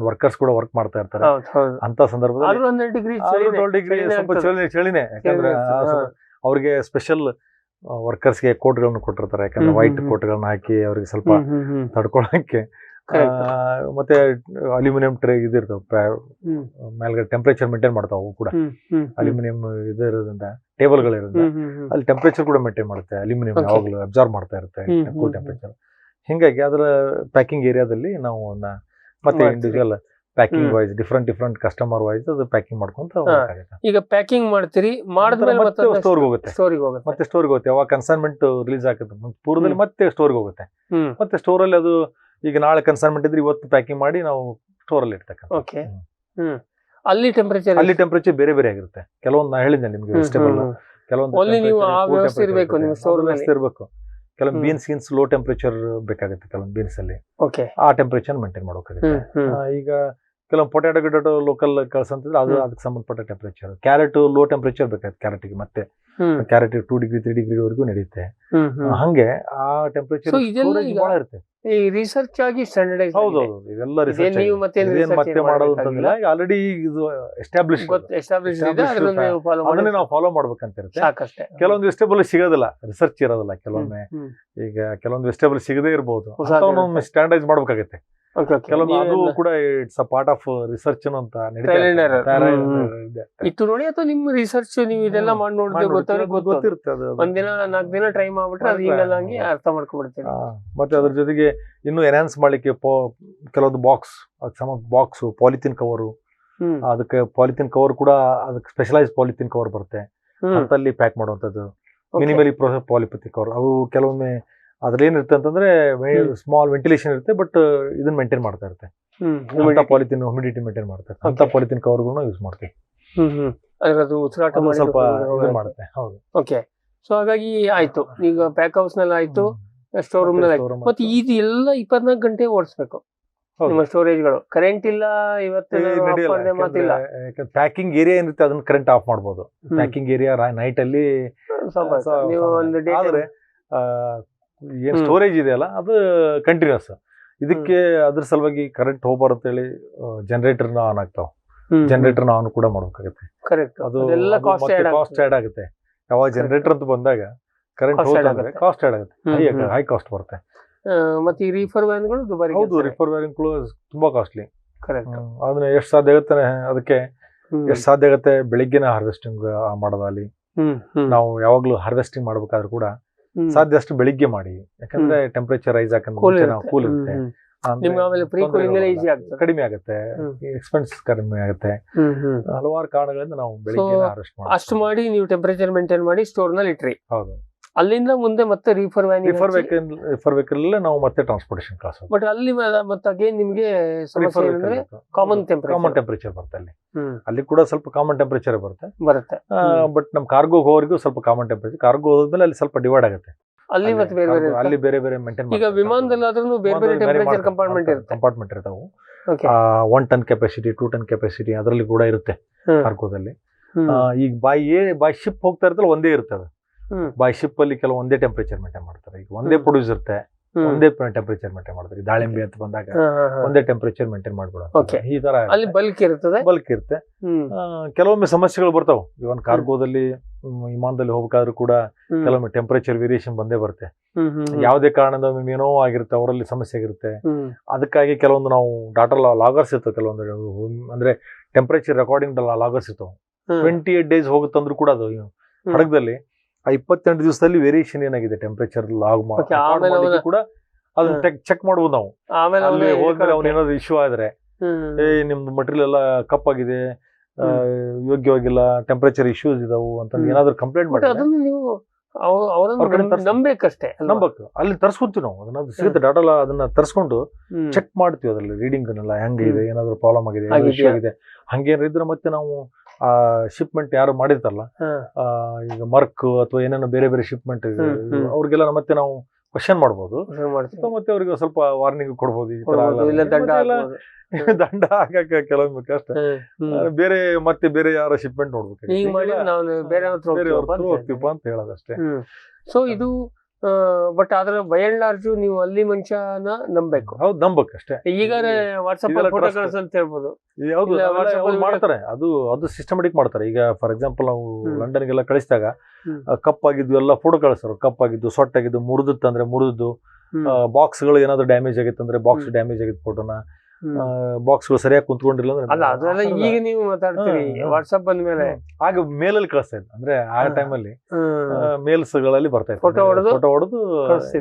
ವರ್ಕರ್ಸ್ ಕೂಡ ವರ್ಕ್ ಮಾಡ್ತಾ ಇರ್ತಾರೆ. ಅಂತ ಸಂದರ್ಭದಲ್ಲಿ 12 ಡಿಗ್ರಿ ಸ್ವಲ್ಪ ಚಳಿನೇ, ಯಾಕಂದ್ರೆ ಅವ್ರಿಗೆ ಸ್ಪೆಷಲ್ ವರ್ಕರ್ಸ್ಗೆ ಕೋಟ್ಗಳನ್ನು ಕೊಟ್ಟಿರ್ತಾರೆ. ಯಾಕಂದ್ರೆ ವೈಟ್ ಕೋಟ್ಗಳನ್ನ ಹಾಕಿ ಅವ್ರಿಗೆ ಸ್ವಲ್ಪ ತಡ್ಕೊಳಕ್ಕೆ. ಮತ್ತೆ ಅಲ್ಯೂಮಿನಿಯಂ ಟ್ರೇ ಇದಿರ್ತಾವ ಮೇಲ್ಗಡೆ ಟೆಂಪರೇಚರ್ ಮೇಂಟೈನ್ ಮಾಡ್ತಾವ. ಅವು ಕೂಡ ಅಲ್ಯೂಮಿನಿಯಂ ಇದು ಇರೋದ್ರಿಂದ ಟೇಬಲ್ಗಳು ಇರೋದ್ರಿಂದ ಅಲ್ಲಿ ಟೆಂಪರೇಚರ್ ಕೂಡ ಮೇಂಟೈನ್ ಮಾಡುತ್ತೆ. ಅಲ್ಯೂಮಿನಿಯಂ ಯಾವಾಗಲೂ ಅಬ್ಸಾರ್ವ್ ಮಾಡ್ತಾ ಇರುತ್ತೆ ಕೂಲ್ ಟೆಂಪರೇಚರ್. ಹಿಂಗಾಗಿ ಅದರ ಪ್ಯಾಕಿಂಗ್ ಏರಿಯಾದಲ್ಲಿ ನಾವು ಮತ್ತೆ individual packing wise different customer wise ಅದು ಪ್ಯಾಕಿಂಗ್ ಮಾಡ್ಕೊಂತ ಹೋಗ್ಬೇಕಾಗುತ್ತೆ. ಈಗ ಪ್ಯಾಕಿಂಗ್ ಮಾಡ್ತೀರಿ, ಮಾಡಿದ್ಮೇಲೆ ಮತ್ತೆ ಸ್ಟೋರ್ಗೆ ಹೋಗುತ್ತೆ. ಯಾವಾಗ ಕನ್ಸೈನ್ಮೆಂಟ್ ರಿಲೀಸ್ ಆಗುತ್ತೆ ಪೂರ್ವದಲ್ಲಿ ಮತ್ತೆ ಸ್ಟೋರ್ಗೆ ಹೋಗುತ್ತೆ. ಮತ್ತೆ ಸ್ಟೋರಲ್ಲಿ ಅದು ಈಗ ನಾಳೆ ಕನ್ಸೈನ್ಮೆಂಟ್ ಇದ್ರೆ ಇವತ್ತು ಪ್ಯಾಕಿಂಗ್ ಮಾಡಿ ನಾವು ಸ್ಟೋರಲ್ಲಿ ಇರ್ತಕ್ಕಂಥ. ಅಲ್ಲಿ ಟೆಂಪರೇಚರ್ ಬೇರೆ ಬೇರೆ ಆಗಿರುತ್ತೆ. ಕೆಲವೊಂದು ನಾ ಹೇಳಿದ್ದೆ ನಿಮ್ಗೆ, ವೆಜಿಟೇಬಲ್ ಕೆಲವೊಂದು ಇರಬೇಕು. ಕೆಲವೊಂದು ಬೀನ್ಸ್ ಲೋ ಟೆಂಪರೇಚರ್ ಬೇಕಾಗುತ್ತೆ. ಕೆಲವೊಂದು ಬೀನ್ಸ್ ಅಲ್ಲಿ ಆ ಟೆಂಪರೇಚರ್ ಮೇಂಟೈನ್ ಮಾಡೋಕಾಗುತ್ತೆ. ಈಗ ಕೆಲವೊಂದು ಪೊಟ್ಯಾಟೊ ಲೋಕಲ್ ಕಳ್ಸಂತಿದ್ರೆ ಅದು ಅದಕ್ಕೆ ಸಂಬಂಧಪಟ್ಟ ಟೆಂಪರೇಚರ್. ಕ್ಯಾರೆಟ್ ಲೋ ಟೆಂಪರೇಚರ್ ಬೇಕಾಗುತ್ತೆ ಕ್ಯಾರೆಟ್ಗೆ. ಮತ್ತೆ ಕ್ಯಾರೆಟ್ 2 ಡಿಗ್ರಿ 3 ಡಿಗ್ರಿವರೆಗೂ ನಡೆಯುತ್ತೆ. ಹಂಗೆ ಆ ಟೆಂಪರೇಚರ್ ಬಹಳ ಇರುತ್ತೆ. ಈ ರಿಸರ್ಚ್ ಆಗಿ ಸ್ಟ್ಯಾಂಡರ್ಡೈಸ್. ಹೌದೌದು, ಇದೆಲ್ಲ ರಿಸರ್ಚ್ ಮತ್ತೆ ಮಾಡೋದು ಅಂತಂದಿಲ್ಲ. ಆಲ್ರೆಡಿ ಇದು ಎಸ್ಟಾಬ್ಲಿಷ್ ಅದನ್ನೇ ನಾವು ಫಾಲೋ ಮಾಡ್ಬೇಕಂತ ಇರುತ್ತೆ. ಕೆಲವೊಂದು ವೆಜಿಟೇಬಲ್ ಸಿಗೋದಿಲ್ಲ, ರಿಸರ್ಚ್ ಇರೋದಿಲ್ಲ ಕೆಲವೊಮ್ಮೆ. ಈಗ ಕೆಲವೊಂದು ವೆಜಿಟೇಬಲ್ ಸಿಗದೇ ಇರಬಹುದು, ಸ್ಟ್ಯಾಂಡರ್ಡೈಸ್ ಮಾಡ್ಬೇಕಾಗತ್ತೆ. ಕೆಲವೊಮ್ಮೆ ಅದು ಕೂಡ it's a part of research ಅಂತ ಇತ್ತು ನೋಡಿ. ಅಥವಾ ನಿಮ್ಮ ರಿಸರ್ಚ್ ನೀವು ಇದೆಲ್ಲ ಮಾಡಿ ನೋಡಿದ್ರೆ ಗೊತ್ತಿರುತ್ತೆ. ಒಂದಿನ 4 ದಿನ ಟ್ರೈ ಮಾಡ್ಬಿಟ್ರೆ ಅದು ಹಿಂಗೆಲ್ಲ ಹಂಗೆ ಅರ್ಥ ಮಾಡ್ಕೊಂಡ್ಬಿಡ್ತೀವಿ. ಮತ್ತೆ ಅದ್ರ ಜೊತೆಗೆ ಇನ್ನು ಎನ್ಹಾನ್ಸ್ ಮಾಡ್ಲಿಕ್ಕೆ ಕೆಲವೊಂದು ಬಾಕ್ಸ್ ಪಾಲಿಥಿನ್ ಕವರು, ಅದಕ್ಕೆ ಪಾಲಿಥಿನ್ ಕವರ್ ಕೂಡ ಅದಕ್ಕೆ ಸ್ಪೆಷಲೈಸ್ ಪಾಲಿಥಿನ್ ಕವರ್ ಬರುತ್ತೆ. ಅಂತಲ್ಲಿ ಪ್ಯಾಕ್ ಮಾಡುವಂಥದ್ದು ಮಿನಿಮಲಿ ಪ್ರೊಸೆಸ್ ಪಾಲಿಪತಿ ಕವರ್. ಅವು ಕೆಲವೊಮ್ಮೆ ಅದ್ರಲ್ಲಿ ಏನಿರುತ್ತೆ ಅಂತಂದ್ರೆ ಸ್ಮಾಲ್ ವೆಂಟಿಲೇಷನ್ ಇರುತ್ತೆ, ಬಟ್ ಇದನ್ನ ಮೇಂಟೈನ್ ಮಾಡ್ತಾ ಇರುತ್ತೆ. ಪಾಲಿಥಿನ್ ಹ್ಯುಮಿಡಿಟಿ ಮೇಂಟೈನ್ ಮಾಡ್ತಾರೆ. ಅಂತ ಪಾಲಿಥಿನ್ ಕವರ್ಗಳನ್ನ ಯೂಸ್ ಮಾಡ್ತೀವಿ. ಸ್ವಲ್ಪ ಮಾಡುತ್ತೆ. ಹೌದು. ಓಕೆ. ಸೊ ಹಾಗಾಗಿ ಆಯ್ತು, ಈಗ ಪ್ಯಾಕ್ ಹೌಸ್ ನಲ್ಲಿ ಆಯ್ತು, ಸ್ಟೋರ್ ರೂಮ್ ನಲ್ಲಿ ಆಯ್ತು. ಮತ್ತೆ ಇದು ಎಲ್ಲ 24 ಗಂಟೆ ಓಡಿಸ್ಬೇಕು ನಿಮ್ಮ ಸ್ಟೋರೇಜ್ಗಳು. ಕರೆಂಟ್ ಇಲ್ಲ ಇವತ್ತು, ಪ್ಯಾಕಿಂಗ್ ಏರಿಯಾ ಏನಿರುತ್ತೆ ಅದನ್ನ ಕರೆಂಟ್ ಆಫ್ ಮಾಡ್ಬೋದು. ಪ್ಯಾಕಿಂಗ್ ಏರಿಯಾ ನೈಟ್ ಅಲ್ಲಿ ಆದ್ರೆ ಏನ್ ಸ್ಟೋರೇಜ್ ಇದೆಯಲ್ಲ ಅದು ಕಂಟಿನ್ಯೂಸ್. ಇದಕ್ಕೆ ಅದ್ರ ಸಲುವಾಗಿ ಕರೆಂಟ್ ಹೋಗ್ಬಾರ್ದು ಅಂತೇಳಿ ಜನರೇಟರ್ನ ಆನ್ ಆಗ್ತಾವ. ಜನರೇಟರ್ನ ಆನ್ ಕೂಡ ಮಾಡ್ಬೇಕಾಗುತ್ತೆ. ಅದು ಕಾಸ್ಟ್ ಆಡ್ ಆಗುತ್ತೆ. ಯಾವಾಗ ಜನರೇಟರ್ ಅಂತ ಬಂದಾಗ ಕರೆಂಟ್ ಹೋದ್ರೆ ಕಾಸ್ಟ್ ಆಡ್ ಆಗುತ್ತೆ, ಹೈ ಕಾಸ್ಟ್ ಬರುತ್ತೆ. ಮತ್ತೆ ಈ ರೀಫರ್ ವ್ಯಾನ್ಗಳು ದುಬಾರಿ. ಹೌದು, ರೀಫರ್ ವ್ಯಾನ್ಗಳು ತುಂಬಾ ಕಾಸ್ಟ್ಲಿ. ಅದನ್ನ ಎಷ್ಟು ಸಾಧ್ಯ ಆಗುತ್ತೆ ಅದಕ್ಕೆ ಎಷ್ಟು ಸಾಧ್ಯ ಆಗುತ್ತೆ ಬೆಳಿಗ್ಗೆನ ಹಾರ್ವೆಸ್ಟಿಂಗ್ ಮಾಡೋದಲ್ಲಿ. ನಾವು ಯಾವಾಗ್ಲೂ ಹಾರ್ವೆಸ್ಟಿಂಗ್ ಮಾಡ್ಬೇಕಾದ್ರೂ ಕೂಡ ಸಾಧ್ಯ ಅಷ್ಟು ಬೆಳಿಗ್ಗೆ ಮಾಡಿ, ಯಾಕಂದ್ರೆ ಟೆಂಪರೇಚರ್ ರೈಸ್ ಹಾಕಂದ್ರೆ ಕೂಲ್ ಇರುತ್ತೆ, ಕಡಿಮೆ ಆಗುತ್ತೆ, ಎಕ್ಸ್ಪೆನ್ಸ್ ಕಡಿಮೆ ಆಗುತ್ತೆ. ಹಲವಾರು ಕಾರಣಗಳಿಂದ ನಾವು ಬೆಳಿಗ್ಗೆ ಹಾರ್ವೆಸ್ಟ್ ಮಾಡಿ ಅಷ್ಟು ಮಾಡಿ ನೀವು ಟೆಂಪರೇಚರ್ ಮೇಂಟೈನ್ ಮಾಡಿ ಸ್ಟೋರ್ ನಲ್ಲಿ ಇಟ್ರಿ. ಹೌದು. ಅಲ್ಲಿಂದ ಮುಂದೆ ಮತ್ತೆ ರೀಫರ್ ವೆಹಿಕಲ್ ನಾವು ಮತ್ತೆ ಟ್ರಾನ್ಸ್ಪೋರ್ಟೇಷನ್ ಕಾಸ್ಟ್. ಬಟ್ ಅಲ್ಲಿ ಮತ್ತೆ ಅಗೇನ್ ನಿಮ್ಗೆ ಕಾಮನ್ ಟೆಂಪರೇಚರ್ ಬರುತ್ತೆ. ಅಲ್ಲಿ ಕೂಡ ಸ್ವಲ್ಪ ಕಾಮನ್ ಟೆಂಪರೇಚರ್ ಬರುತ್ತೆ. ಬಟ್ ನಮ್ ಕಾರ್ಗೋ ಹೋಗೋರಿಗೂ ಸ್ವಲ್ಪ ಕಾಮನ್ ಟೆಂಪರೇಚರ್. ಕಾರ್ಗೋ ಹೋದ್ಮೇಲೆ ಅಲ್ಲಿ ಸ್ವಲ್ಪ ಡಿವೈಡ್ ಆಗುತ್ತೆ. ಅಲ್ಲಿ ಮತ್ತೆ ಅಲ್ಲಿ ಬೇರೆ ಬೇರೆ ಮೇಂಟೈನ್. ಈಗ ವಿಮಾನದಲ್ಲಾದ್ರೂ ಬೇರೆ ಬೇರೆ ಟೆಂಪರೇಚರ್ ಕಂಪಾರ್ಟ್ಮೆಂಟ್ ಇರ್ತಾವೆ. 1 ಟನ್ ಕೆಪಾಸಿಟಿ, 2 ಟನ್ ಕೆಪಾಸಿಟಿ ಅದರಲ್ಲಿ ಕೂಡ ಇರುತ್ತೆ ಕಾರ್ಗೋದಲ್ಲಿ. ಈಗ ಬೈ ಶಿಪ್ ಹೋಗ್ತಾ ಇರ್ತಲ್ಲ ಒಂದೇ ಇರ್ತದೆ. ಬೈ ಶಿಪ್ ಅಲ್ಲಿ ಕೆಲವು ಒಂದೇ ಟೆಂಪರೇಚರ್ ಮೇಂಟೈನ್ ಮಾಡ್ತಾರೆ. ಈಗ ಒಂದೇ ಪ್ರೊಡ್ಯೂಸ್ ಇರುತ್ತೆ, ಒಂದೇ ಟೆಂಪರೇಚರ್ ಮೇಂಟೈನ್ ಮಾಡ್ತಾರೆ. ದಾಳಿಂಬೆ ಅಂತ ಬಂದಾಗ ಒಂದೇ ಟೆಂಪರೇಚರ್ ಮೇಂಟೈನ್ ಮಾಡ್ಬಿಡೋದು. ಈ ತರ ಬಲ್ಕ್ ಇರುತ್ತೆ. ಕೆಲವೊಮ್ಮೆ ಸಮಸ್ಯೆಗಳು ಬರ್ತಾವ. ಇವನ್ ಕಾರ್ಗೋದಲ್ಲಿ ವಿಮಾನದಲ್ಲಿ ಹೋಗ್ಬೇಕಾದ್ರೂ ಕೂಡ ಕೆಲವೊಮ್ಮೆ ಟೆಂಪರೇಚರ್ ವೇರಿಯೇಷನ್ ಬಂದೇ ಬರುತ್ತೆ. ಯಾವುದೇ ಕಾರಣದ ಏನೋ ಆಗಿರುತ್ತೆ, ಅವರಲ್ಲಿ ಸಮಸ್ಯೆ ಆಗಿರುತ್ತೆ. ಅದಕ್ಕಾಗಿ ಕೆಲವೊಂದು ನಾವು ಡಾಟಾ ಲಾಗರ್ಸ್ ಇರ್ತವೆ. ಕೆಲವೊಂದು ಅಂದ್ರೆ ಟೆಂಪರೇಚರ್ ರೆಕಾರ್ಡಿಂಗ್ ಲಾಗರ್ಸ್ ಇರ್ತವೆ. 28 ಡೇಸ್ ಹೋಗುತ್ತಂದ್ರೂ ಕೂಡ ಅದು ಹಡಗದಲ್ಲಿ ಆ 28 ದಿವಸದಲ್ಲಿ ವೇರಿಯೇಷನ್ ಏನಾಗಿದೆ ಟೆಂಪರೇಚರ್ ಲಾಗ್ ಕೂಡ ಅದನ್ನ ಚೆಕ್ ಮಾಡ್ಬೋದು ನಾವು. ಆಮೇಲೆ ಅಲ್ಲಿ ಹೋದ್ಮೇಲೆ ಅವ್ನ ಏನಾದ್ರು ಇಶ್ಯೂ ಆದ್ರೆ ನಿಮ್ದು ಮಟೀರಿಯಲ್ ಎಲ್ಲ ಕಪ್ಪಾಗಿದೆ, ಯೋಗ್ಯವಾಗಿಲ್ಲ, ಟೆಂಪರೇಚರ್ ಇಶ್ಯೂಸ್ ಇದಾವು ಅಂತ ಏನಾದ್ರು ಕಂಪ್ಲೇಂಟ್ ಮಾಡಿ ಅದನ್ನು ನೀವು ನಂಬೇಕಷ್ಟೇ. ನಂಬಕ್ ಅಲ್ಲಿ ತರ್ಸ್ಕೊಂತೀವಿ ನಾವು ಅದನ್ನ, ಸಿಗುತ್ತೆ ಡಾಟಾ ಎಲ್ಲ. ಅದನ್ನ ತರ್ಸ್ಕೊಂಡು ಚೆಕ್ ಮಾಡ್ತೀವಿ ಅದ್ರಲ್ಲಿ ರೀಡಿಂಗ್ ಅನ್ನೆಲ್ಲ ಹೆಂಗೆ ಇದೆ, ಏನಾದ್ರು ಪ್ರಾಬ್ಲಮ್ ಆಗಿದೆ, ಇಶ್ಯೂ ಆಗಿದೆ ಹಂಗೇನಾರ ಇದ್ರೆ ಮತ್ತೆ ನಾವು ಆ ಶಿಪ್ಮೆಂಟ್ ಯಾರು ಮಾಡಿರ್ತಾರಲ್ಲ, ಈಗ ಮರ್ಕ್ ಅಥವಾ ಏನೇನೋ ಬೇರೆ ಬೇರೆ ಶಿಪ್ಮೆಂಟ್ ಅವ್ರಿಗೆಲ್ಲ ಮತ್ತೆ ನಾವು ಕ್ವಶನ್ ಮಾಡ್ಬೋದು, ಮತ್ತೆ ಅವ್ರಿಗೆ ಸ್ವಲ್ಪ ವಾರ್ನಿಂಗ್ ಕೊಡ್ಬೋದು. ಈ ತರ ದಂಡ ಹಾಕಕ್ಕೆ ಕೆಲವೊಮ್ಮೆ ಕಷ್ಟ. ಬೇರೆ ಮತ್ತೆ ಬೇರೆ ಯಾರ ಶಿಪ್ಮೆಂಟ್ ನೋಡ್ಬೇಕು, ಬೇರೆ ಹೋಗ್ತೀವಪ್ಪ ಅಂತ ಹೇಳೋದಷ್ಟೇ. ಸೊ ಇದು ಬಟ್ ಆದ್ರೆ ಬೈ ಅಂಡ್ ಲಾರ್ಜ್ ನೀವು ಅಲ್ಲಿ ಮನುಷ್ಯನ ನಂಬೇಕು. ಹೌದು, ನಂಬಕ್ಕಷ್ಟೇ. ಈಗ ವಾಟ್ಸ್ಆಪ್ ಫೋಟೋ ಕಳ್ಸ ಅಂತ ಹೇಳ್ಬೋದು. ಯಾವ್ದು ಮಾಡ್ತಾರೆ, ಅದು ಸಿಸ್ಟಮೆಟಿಕ್ ಮಾಡ್ತಾರೆ. ಈಗ ಫಾರ್ ಎಕ್ಸಾಂಪಲ್ ನಾವು ಲಂಡನ್ಗೆಲ್ಲ ಕಳಿಸಿದಾಗ ಕಪ್ಪಾಗಿದ್ದು ಎಲ್ಲ ಫೋಟೋ ಕಳಿಸ್ತಾರೆ. ಕಪ್ಪಾಗಿದ್ದು, ಸೊಟ್ಟಾಗಿದ್ದು, ಮುರಿದತ್ತಂದ್ರೆ ಮುರಿದು, ಬಾಕ್ಸ್ಗಳು ಏನಾದ್ರು ಡ್ಯಾಮೇಜ್ ಆಗಿತ್ತಂದ್ರೆ ಬಾಕ್ಸ್ ಡ್ಯಾಮೇಜ್ ಆಗಿತ್ತು ಫೋಟೋನ, ಬಾಕ್ಸ್ಗಳು ಸರಿಯಾಗಿ ಕುಂತ್ಕೊಂಡಿಲ್ಲ ಅಂದ್ರೆ ಈಗ ನೀವು ಮಾತಾಡ್ತೀರಿ ವಾಟ್ಸ್ಆಪ್ ಬಂದ ಮೇಲೆ. ಆಗ ಮೇಲಲ್ಲಿ ಕಳಿಸ್ತಾ ಇತ್ತು, ಅಂದ್ರೆ ಆ ಟೈಮಲ್ಲಿ ಮೇಲ್ಸ್ ಗಳಲ್ಲಿ ಬರ್ತಾ ಇತ್ತು, ಫೋಟೋ ಹೊಡೆದು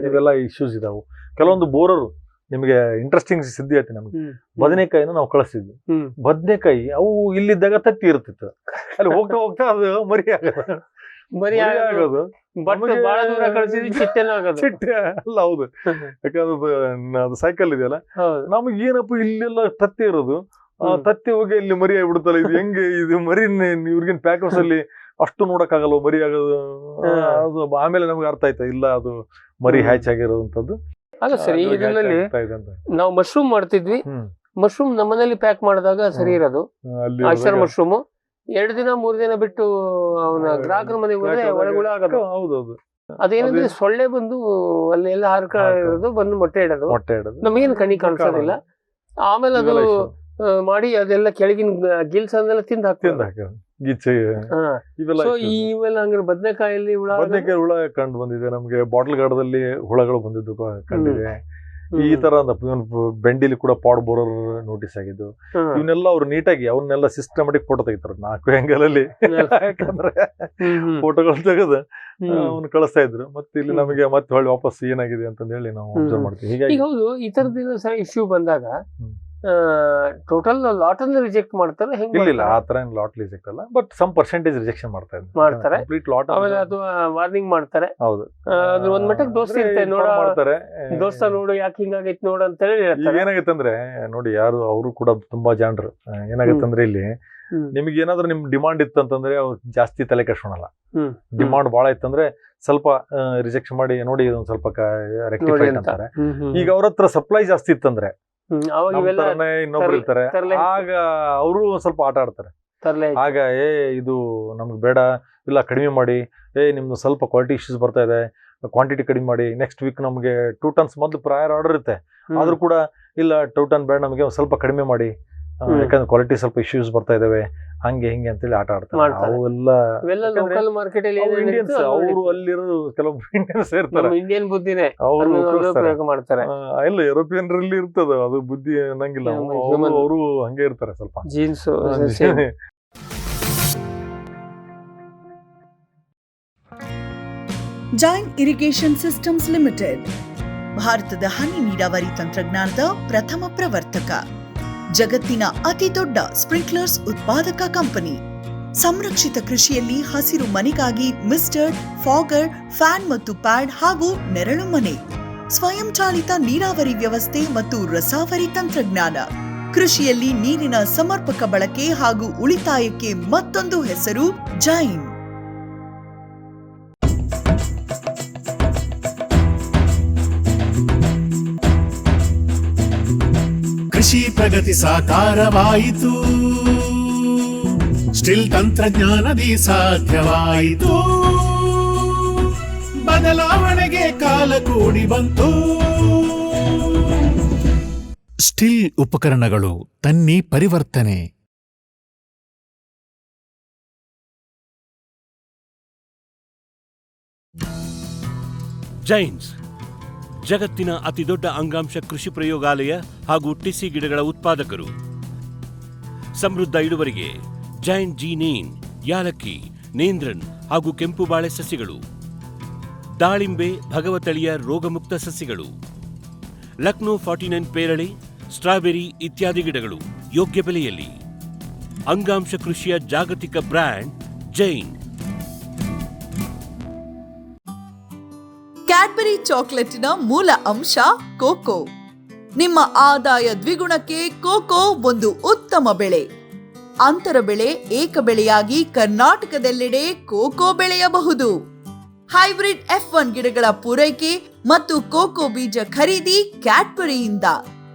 ಇವೆಲ್ಲ ಇಶ್ಯೂಸ್ ಇದಾವು. ಕೆಲವೊಂದು ಬೋರರು ನಿಮಗೆ ಇಂಟ್ರೆಸ್ಟಿಂಗ್ ಸಿದ್ಧಿ ಐತಿ. ನಮ್ಗೆ ಬದನೆಕಾಯಿನ ನಾವು ಕಳಿಸ್ತಿದ್ವಿ. ಬದನೆಕಾಯಿ ಅವು ಇಲ್ಲಿದ್ದಾಗ ತತ್ತಿ ಇರ್ತಿತ್ತು, ಅಲ್ಲಿ ಹೋಗ್ತಾ ಹೋಗ್ತಾ ಅದು ಮರಿ ಆಗೋದು. ಚಿಟ್ಟೆ ಅಲ್ಲ, ಹೌದು. ಯಾಕಂದ್ರೆ ಅದು ಸೈಕಲ್ ಇದೆಯಲ್ಲ, ನಮಗ್ ಏನಪ್ಪ ಇಲ್ಲೆಲ್ಲ ತತ್ತಿ ಇರೋದು, ತತ್ತಿ ಹೋಗಿ ಇಲ್ಲಿ ಮರಿ ಆಗ್ಬಿಡ್ತಲ್ಲ, ಇದು ಹೆಂಗೆ, ಇದು ಮರಿ ಇವ್ರಿಗಿನ ಪ್ಯಾಕರ್ಸ್ ಅಲ್ಲಿ ಅಷ್ಟು ನೋಡಕ್ ಆಗಲ್ಲ ಮರಿ ಆಗೋದು. ಅದು ಆಮೇಲೆ ನಮ್ಗೆ ಅರ್ಥ ಆಯ್ತಾ, ಇಲ್ಲ ಅದು ಮರಿ ಹ್ಯಾಚ್ ಆಗಿರೋದಂಥದ್ದು. ಅಲ್ಲ ಸರಿ, ಇದರಲ್ಲಿ ನಾವು ಮಶ್ರೂಮ್ ಮಾಡ್ತಿದ್ವಿ. ಮಶ್ರೂಮ್ ನಮ್ಮನೇಲಿ ಪ್ಯಾಕ್ ಮಾಡಿದಾಗ ಸರಿ ಇರೋದು ಆಯ್ಸ್ಟರ್ ಮಶ್ರೂಮ್. 2 ದಿನ 3 ದಿನ ಬಿಟ್ಟು ಅವನ ಗ್ರಾಹಕರ ಮನೆಗೆ ಹೋದ್ರೆ ಒಳಗುಳ ಆಗೋದು. ಹೌದೌದು. ಅದೇನಂದ್ರೆ ಸೊಳ್ಳೆ ಬಂದು ಅಲ್ಲಿ ಎಲ್ಲ ಹಾರ್ಕೊಳ್ಳೋದು, ಬಂದು ಮೊಟ್ಟೆ ಇಡೋದು. ನಮಗೇನು ಕಣಿ ಕಾಣಿಸೋದಿಲ್ಲ. ಆಮೇಲೆ ಅದು ಮಾಡಿ ಅದೆಲ್ಲ ಕೆಳಗಿನ ಗಿಲ್ಸ್ ಅದೆಲ್ಲ ತಿಂದು ಹಾಕ್ತಾರೆ. ಇವೆಲ್ಲ ಹಂಗಾರೆ ಬದನೆಕಾಯಲ್ಲಿ ಹುಳ ಕಂಡು ಬಂದಿದೆ ನಮ್ಗೆ. ಬಾಟಲ್ ಗಾರ್ಡದಲ್ಲಿ ಹುಳಗಳು ಬಂದಿದ್ದು ಕಂಡಿದೆ. ಈ ತರ ಬೆಂಡಿಲಿ ಕೂಡ ಪಾಡ್ ಬೋರರ್ ನೋಟಿಸ್ ಆಗಿದ್ದು. ಇವನ್ನೆಲ್ಲ ಅವ್ರು ನೀಟಾಗಿ ಅವನ್ನೆಲ್ಲ ಸಿಸ್ಟಮೆಟಿಕ್ ಫೋಟೋ ತೆಗಿತಾರೆ 4 ಆಂಗಲ್ ಅಲ್ಲಿ. ಯಾಕಂದ್ರೆ ಫೋಟೋಗಳು ತೆಗೆದು ಅವ್ನು ಕಳಿಸ್ತಾ ಇದ್ರು. ಮತ್ತೆ ಇಲ್ಲಿ ನಮಗೆ ಮತ್ತೆ ಹೊಳ್ಳಿ ವಾಪಸ್ ಏನಾಗಿದೆ ಅಂತ ಹೇಳಿ ನಾವು ಅಬ್ಸರ್ವ್ ಮಾಡ್ತೀವಿ. ಹೀಗಾಗಿ ಹೌದು, ಈ ತರದಿಂದ ಇಶ್ಯೂ ಬಂದಾಗ ಟೋಟಲ್ ಲಾಟ್ ಅನ್ನು ರಿಜೆಕ್ಟ್ ಮಾಡ್ತಾರೆ. ಇಲ್ಲ, ಆ ತರ ಲಾಟ್ ರಿಜೆಕ್ಟ್ ಅಲ್ಲ, ಬಟ್ ಸಮ್ ಪರ್ಸೆಂಟೇಜ್ ರಿಜೆಕ್ಷನ್ ಮಾಡ್ತಾರೆ. ಕಂಪ್ಲೀಟ್ ಲಾಟ್ ಆಮೇಲೆ ಅದು ವಾರ್ನಿಂಗ್ ಮಾಡ್ತಾರೆ. ಹೌದು, ಅದು ಒಂದ್ ಮಟ್ಟಕ್ಕೆ ದೋಸ್ತ ಇರುತ್ತೆ, ನೋಡ್ತಾರೆ ದೋಸ್ತ ನೋಡು ಯಾಕೆ ಹಿಂಗಾಗೈತಿ ನೋಡು ಅಂತ ಹೇಳಿ. ಏನಾಗೈತೆ ಅಂದ್ರೆ ನೋಡಿ, ಯಾರು ಅವರು ಕೂಡ ತುಂಬಾ ಜನರು ಏನಾಗತ್ತೆ ಅಂದ್ರೆ ಇಲ್ಲಿ ನಿಮ್ಗೆ ಏನಾದ್ರು ನಿಮ್ ಡಿಮಾಂಡ್ ಇತ್ತಂತಂದ್ರೆ ಅವ್ರು ಜಾಸ್ತಿ ತಲೆ ಕೆಡ್ಸ್ಕೊಳಲ್ಲ. ಡಿಮಾಂಡ್ ಬಹಳ ಇತ್ತಂದ್ರೆ ಸ್ವಲ್ಪ ರಿಜೆಕ್ಷನ್ ಮಾಡಿ ನೋಡಿ ಇದೊಂದ್ ಸ್ವಲ್ಪ ರೆಕ್ಟಿಫೈ ಅಂತಾರೆ. ಈಗ ಅವ್ರ ಹತ್ರ ಸಪ್ಲೈ ಜಾಸ್ತಿ ಇತ್ತಂದ್ರೆ ಇನ್ನೊಬ್ರು ಇರ್ತಾರೆ, ಆಗ ಅವರು ಒಂದ್ ಸ್ವಲ್ಪ ಆಟ ಆಡ್ತಾರೆ. ಆಗ ಇದು ನಮ್ಗೆ ಬೇಡ, ಇಲ್ಲ ಕಡಿಮೆ ಮಾಡಿ, ನಿಮ್ದು ಸ್ವಲ್ಪ ಕ್ವಾಲಿಟಿ ಇಶ್ಯೂಸ್ ಬರ್ತಾ ಇದೆ, ಕ್ವಾಂಟಿಟಿ ಕಡಿಮೆ ಮಾಡಿ, ನೆಕ್ಸ್ಟ್ ವೀಕ್ ನಮ್ಗೆ 2 ಟನ್ಸ್ ಮೊದಲು ಪ್ರಯರ್ ಆರ್ಡರ್ ಇರುತ್ತೆ, ಆದ್ರೂ ಕೂಡ ಇಲ್ಲ 2 ಟನ್ ಬೇಡ ನಮಗೆ ಒಂದ್ ಸ್ವಲ್ಪ ಕಡಿಮೆ ಮಾಡಿ, ಯಾಕಂದ್ರೆ ಕ್ವಾಲಿಟಿ ಸ್ವಲ್ಪ ಇಶ್ಯೂಸ್ ಬರ್ತಾ ಇದಾವೆ, ಹಂಗೆ ಹಿಂಗೆ ಅಂತೇಳಿ ಆಟ ಆಡ್ತಾರೆ. ಅವೆಲ್ಲ ಇಂಡಿಯನ್ಸ್, ಅವರು ಅಲ್ಲಿರೋ ಕೆಲವೊಬ್ರು ಇಂಡಿಯನ್ಸ್ ಇರ್ತಾರೆ, ಇಂಡಿಯನ್ ಬುದ್ಧಿನೇ ಮಾಡ್ತಾರೆ. ಇಲ್ಲ, ಯುರೋಪಿಯನ್ರಲ್ಲಿ ಇರ್ತದ ಅದು ಬುದ್ಧಿ ಅನ್ನಂಗಿಲ್ಲ, ಅವರು ಹಂಗೆ ಇರ್ತಾರೆ ಸ್ವಲ್ಪ jeans. Jain irrigation systems limited ಭಾರತದ ಹನಿ ನೀರಾವರಿ ತಂತ್ರಜ್ಞಾನದ ಪ್ರಥಮ ಪ್ರವರ್ತಕ, ಜಗತ್ತಿನ ಅತಿ ದೊಡ್ಡ ಸ್ಪ್ರಿಂಕ್ಲರ್ಸ್ ಉತ್ಪಾದಕ ಕಂಪನಿ. ಸಂರಕ್ಷಿತ ಕೃಷಿಯಲ್ಲಿ ಹಸಿರು ಮನೆಗಾಗಿ ಮಿಸ್ಟರ್, ಫಾಗರ್, ಫ್ಯಾನ್ ಮತ್ತು ಪ್ಯಾಡ್ ಹಾಗೂ ನೆರಳು ಮನೆ, ಸ್ವಯಂ ಚಾಲಿತ ನೀರಾವರಿ ವ್ಯವಸ್ಥೆ ಮತ್ತು ರಸಾವರಿ ತಂತ್ರಜ್ಞಾನ. ಕೃಷಿಯಲ್ಲಿ ನೀರಿನ ಸಮರ್ಪಕ ಬಳಕೆ ಹಾಗೂ ಉಳಿತಾಯಕ್ಕೆ ಮತ್ತೊಂದು ಹೆಸರು ಜೈನ್. ಕೃಷಿ ಪ್ರಗತಿ ಸಾಕಾರವಾಯಿತು, ಸ್ಟಿಲ್ ತಂತ್ರಜ್ಞಾನದಿ ಸಾಧ್ಯವಾಯಿತು, ಬದಲಾವಣೆಗೆ ಕಾಲ ಕೂಡಿ ಬಂತು. ಸ್ಟಿಲ್ ಉಪಕರಣಗಳು ತನ್ನಿ ಪರಿವರ್ತನೆ. ಜೈನ್ಸ್ ಜಗತ್ತಿನ ಅತಿದೊಡ್ಡ ಅಂಗಾಂಶ ಕೃಷಿ ಪ್ರಯೋಗಾಲಯ ಹಾಗೂ ಟಿಸಿ ಗಿಡಗಳ ಉತ್ಪಾದಕರು. ಸಮೃದ್ಧ ಇಳುವರಿಗೆ ಜೈನ್ ಜೀನೇನ್, ಯಾಲಕ್ಕಿ, ನೇಂದ್ರನ್ ಹಾಗೂ ಕೆಂಪು ಬಾಳೆ ಸಸಿಗಳು, ದಾಳಿಂಬೆ, ಭಗವತಳಿಯ ರೋಗಮುಕ್ತ ಸಸಿಗಳು, ಲಕ್ನೋ 49 ಪೇರಳೆ, ಸ್ಟ್ರಾಬೆರಿ ಇತ್ಯಾದಿ ಗಿಡಗಳು ಯೋಗ್ಯ ಬೆಲೆಯಲ್ಲಿ. ಅಂಗಾಂಶ ಕೃಷಿಯ ಜಾಗತಿಕ ಬ್ರ್ಯಾಂಡ್ ಜೈನ್. ಕ್ಯಾಡ್ಬರಿ ಚಾಕೊಲೇಟಿನ ಮೂಲ ಅಂಶ ಕೋಕೋ. ನಿಮ್ಮ ಆದಾಯ ದ್ವಿಗುಣಕ್ಕೆ ಕೋಕೋ ಒಂದು ಉತ್ತಮ ಬೆಳೆ. ಅಂತರ ಬೆಳೆ, ಏಕ ಬೆಳೆಯಾಗಿ ಕರ್ನಾಟಕದೆಲ್ಲೆಡೆ ಕೋಕೋ ಬೆಳೆಯಬಹುದು. ಹೈಬ್ರಿಡ್ F1 ಗಿಡಗಳ ಪೂರೈಕೆ ಮತ್ತು ಕೋಕೋ ಬೀಜ ಖರೀದಿ ಕ್ಯಾಡ್ಬರಿಯಿಂದ.